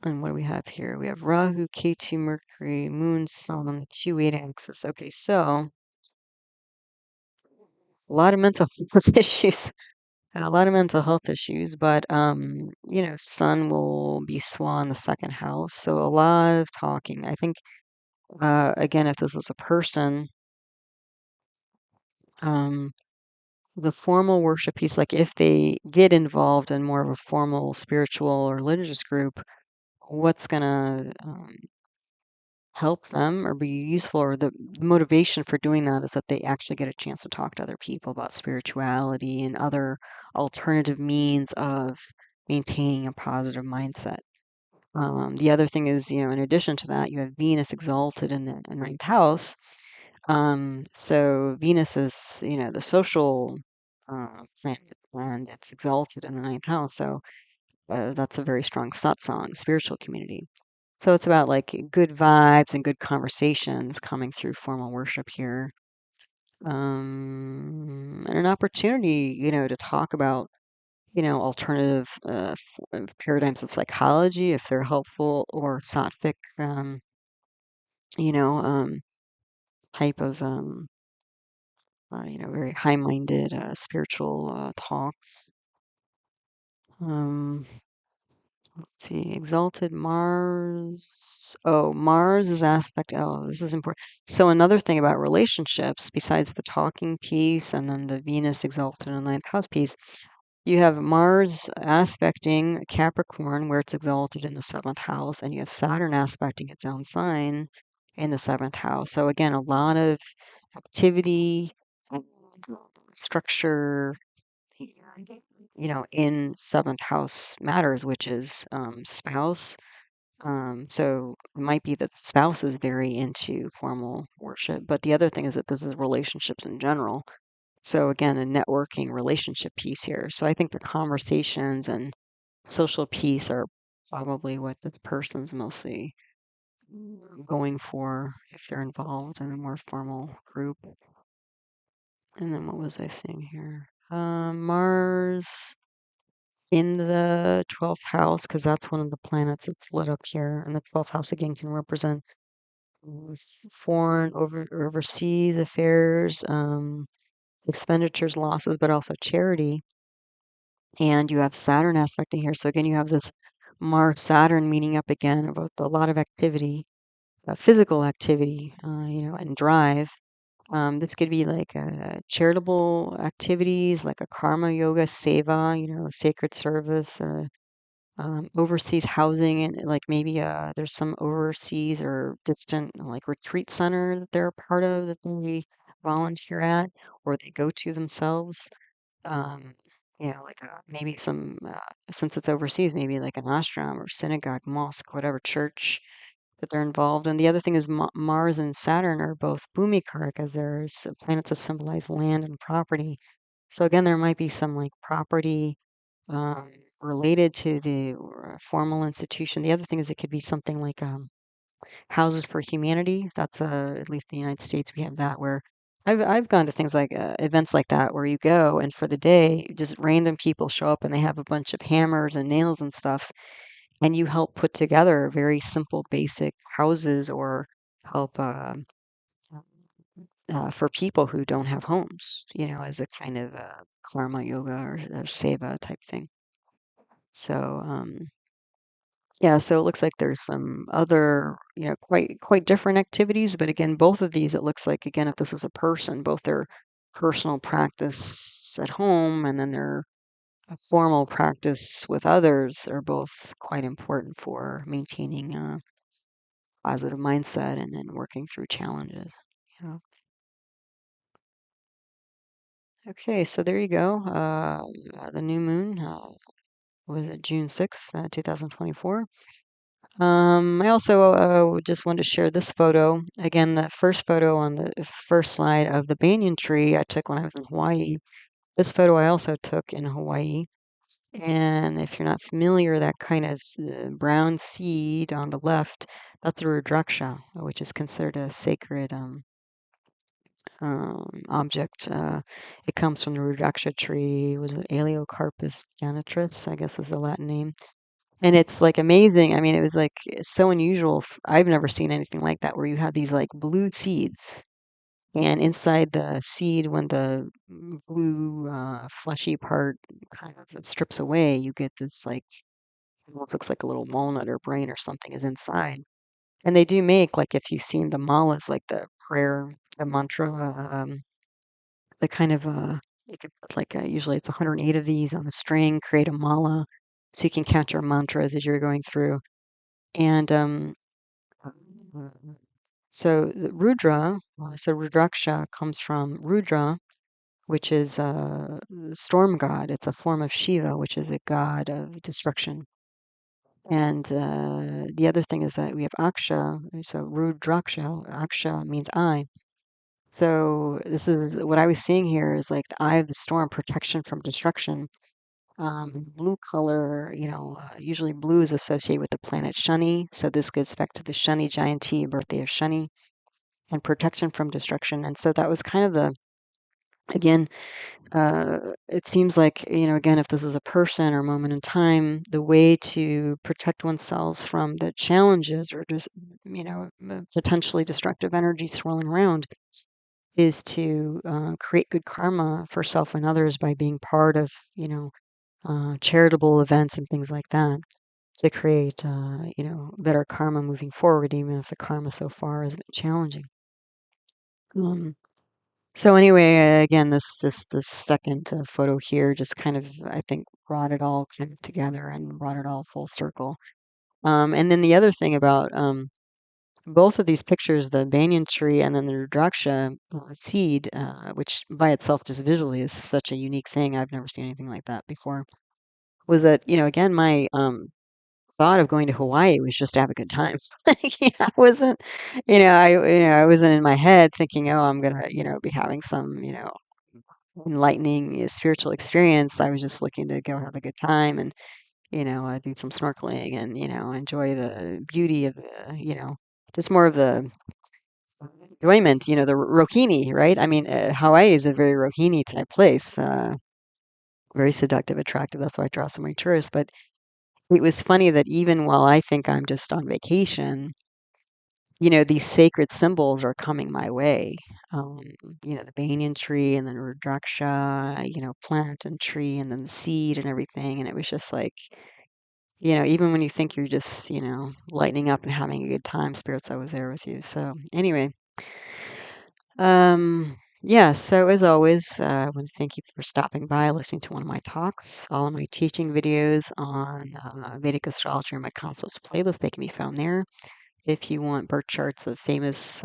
And what do we have here? We have Rahu, Ketu, Mercury, Moon, Sun, 2-8 axis. Okay, so a lot of mental health issues. A lot of mental health issues, but Sun will be Swan in the second house, so a lot of talking. I think again, if this is a person, um, the formal worship piece, like if they get involved in more of a formal spiritual or religious group, what's gonna help them or be useful, or the motivation for doing that is that they actually get a chance to talk to other people about spirituality and other alternative means of maintaining a positive mindset. The other thing is, in addition to that, you have Venus exalted in the ninth house. So Venus is, the social planet, and it's exalted in the ninth house. So that's a very strong satsang, spiritual community. So it's about like good vibes and good conversations coming through formal worship here. And an opportunity, to talk about, alternative paradigms of psychology if they're helpful, or sattvic, you know, um, type of, very high-minded spiritual talks. Um, let's see, exalted Mars. Oh, Mars is aspect. Oh, this is important. So another thing about relationships, besides the talking piece and then the Venus exalted in the ninth house piece, you have Mars aspecting Capricorn, where it's exalted in the seventh house, and you have Saturn aspecting its own sign in the seventh house. So again, a lot of activity, and structure, and, in seventh house matters, which is spouse. So it might be that the spouse is very into formal worship, but the other thing is that this is relationships in general. So again, a networking relationship piece here. So I think the conversations and social piece are probably what the person's mostly going for if they're involved in a more formal group. And then what was I seeing here? Mars in the 12th house, because that's one of the planets that's lit up here. And the 12th house again can represent foreign, overseas affairs, expenditures, losses, but also charity. And you have Saturn aspecting here. So again, you have this Mars Saturn meeting up again about a lot of activity, physical activity, and drive. This could be like charitable activities, like a karma yoga, seva, sacred service, overseas housing, and like maybe there's some overseas or distant like retreat center that they're a part of that they volunteer at or they go to themselves. Um, like maybe some, since it's overseas, maybe like an ashram or synagogue, mosque, whatever church that they're involved in. The other thing is Mars and Saturn are both bhumikarak, as there's planets that symbolize land and property. So again, there might be some like property um, related to the formal institution. The other thing is it could be something like Houses for Humanity. That's at least in the United States we have that, where I've gone to things like events like that where you go and for the day just random people show up and they have a bunch of hammers and nails and stuff, and you help put together very simple basic houses, or help for people who don't have homes, as a kind of karma yoga or seva type thing. So yeah, so it looks like there's some other, quite different activities, but again, both of these, it looks like, again, if this was a person, both their personal practice at home and then their formal practice with others are both quite important for maintaining a positive mindset and working through challenges. Yeah. Okay, so there you go. The new moon was it June 6th, 2024. I also just wanted to share this photo. Again, that first photo on the first slide of the banyan tree I took when I was in Hawaii. This photo I also took in Hawaii. And if you're not familiar, that kind of brown seed on the left, that's a rudraksha, which is considered a sacred object. It comes from the rudraksha tree. Was it Aleocarpus janitris, I guess is the Latin name. And it's like amazing. I mean, it was like so unusual. I've never seen anything like that where you have these like blue seeds. And inside the seed, when the blue fleshy part kind of strips away, you get this like almost looks like a little walnut or brain or something is inside. And they do make like if you've seen the malas, like the prayer, the mantra, the kind of you could put like usually it's 108 of these on a string, create a mala, so you can count your mantras as you're going through. And so the Rudra, so Rudraksha comes from Rudra, which is the storm god. It's a form of Shiva, which is a god of destruction. And the other thing is that we have Aksha, so Rudraksha. Aksha means eye. So this is what I was seeing here is like the eye of the storm, protection from destruction. Blue color, usually blue is associated with the planet Shani. So this goes back to the Shani Jayanti, birthday of Shani, and protection from destruction. And so that was kind of again, it seems like, again, if this is a person or moment in time, the way to protect oneself from the challenges or just, potentially destructive energy swirling around is to create good karma for self and others by being part of, charitable events and things like that to create, better karma moving forward, even if the karma so far has been challenging. So anyway, again, this second photo here just kind of, I think, brought it all kind of together and brought it all full circle. And then the other thing about both of these pictures, the banyan tree and then the rudraksha seed, which by itself just visually is such a unique thing. I've never seen anything like that before. Was that, again, my thought of going to Hawaii was just to have a good time. I wasn't, I wasn't in my head thinking, oh, I'm gonna, be having some, enlightening spiritual experience. I was just looking to go have a good time and, do some snorkeling and, enjoy the beauty of the, just more of the enjoyment, the Rohini, right? I mean, Hawaii is a very Rohini type place, very seductive, attractive. That's why I draw so many tourists. But it was funny that even while I think I'm just on vacation, these sacred symbols are coming my way. Um, the banyan tree and then rudraksha, plant and tree and then the seed and everything. And it was just like, even when you think you're just, lightening up and having a good time, spirit's always there with you. So anyway, yeah, so as always, I want to thank you for stopping by, listening to one of my talks. All of my teaching videos on Vedic Astrology are my consults playlist. They can be found there. If you want birth charts of famous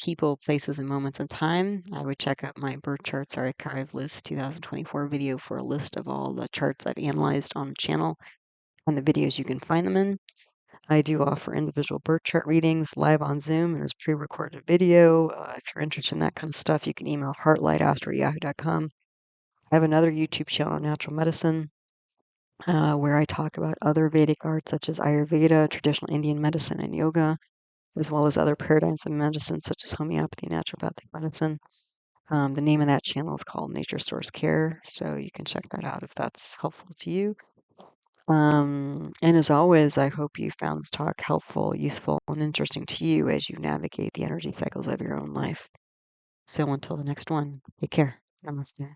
people, places, and moments in time, I would check out my birth charts archive list 2024 video for a list of all the charts I've analyzed on the channel and the videos you can find them in. I do offer individual birth chart readings live on Zoom, and there's pre-recorded video. If you're interested in that kind of stuff, you can email heartlightastro@yahoo.com. I have another YouTube channel on natural medicine where I talk about other Vedic arts such as Ayurveda, traditional Indian medicine, and yoga, as well as other paradigms of medicine such as homeopathy and naturopathic medicine. The name of that channel is called Nature Source Care, so you can check that out if that's helpful to you. And as always, I hope you found this talk helpful, useful, and interesting to you as you navigate the energy cycles of your own life. So until the next one, take care. Namaste.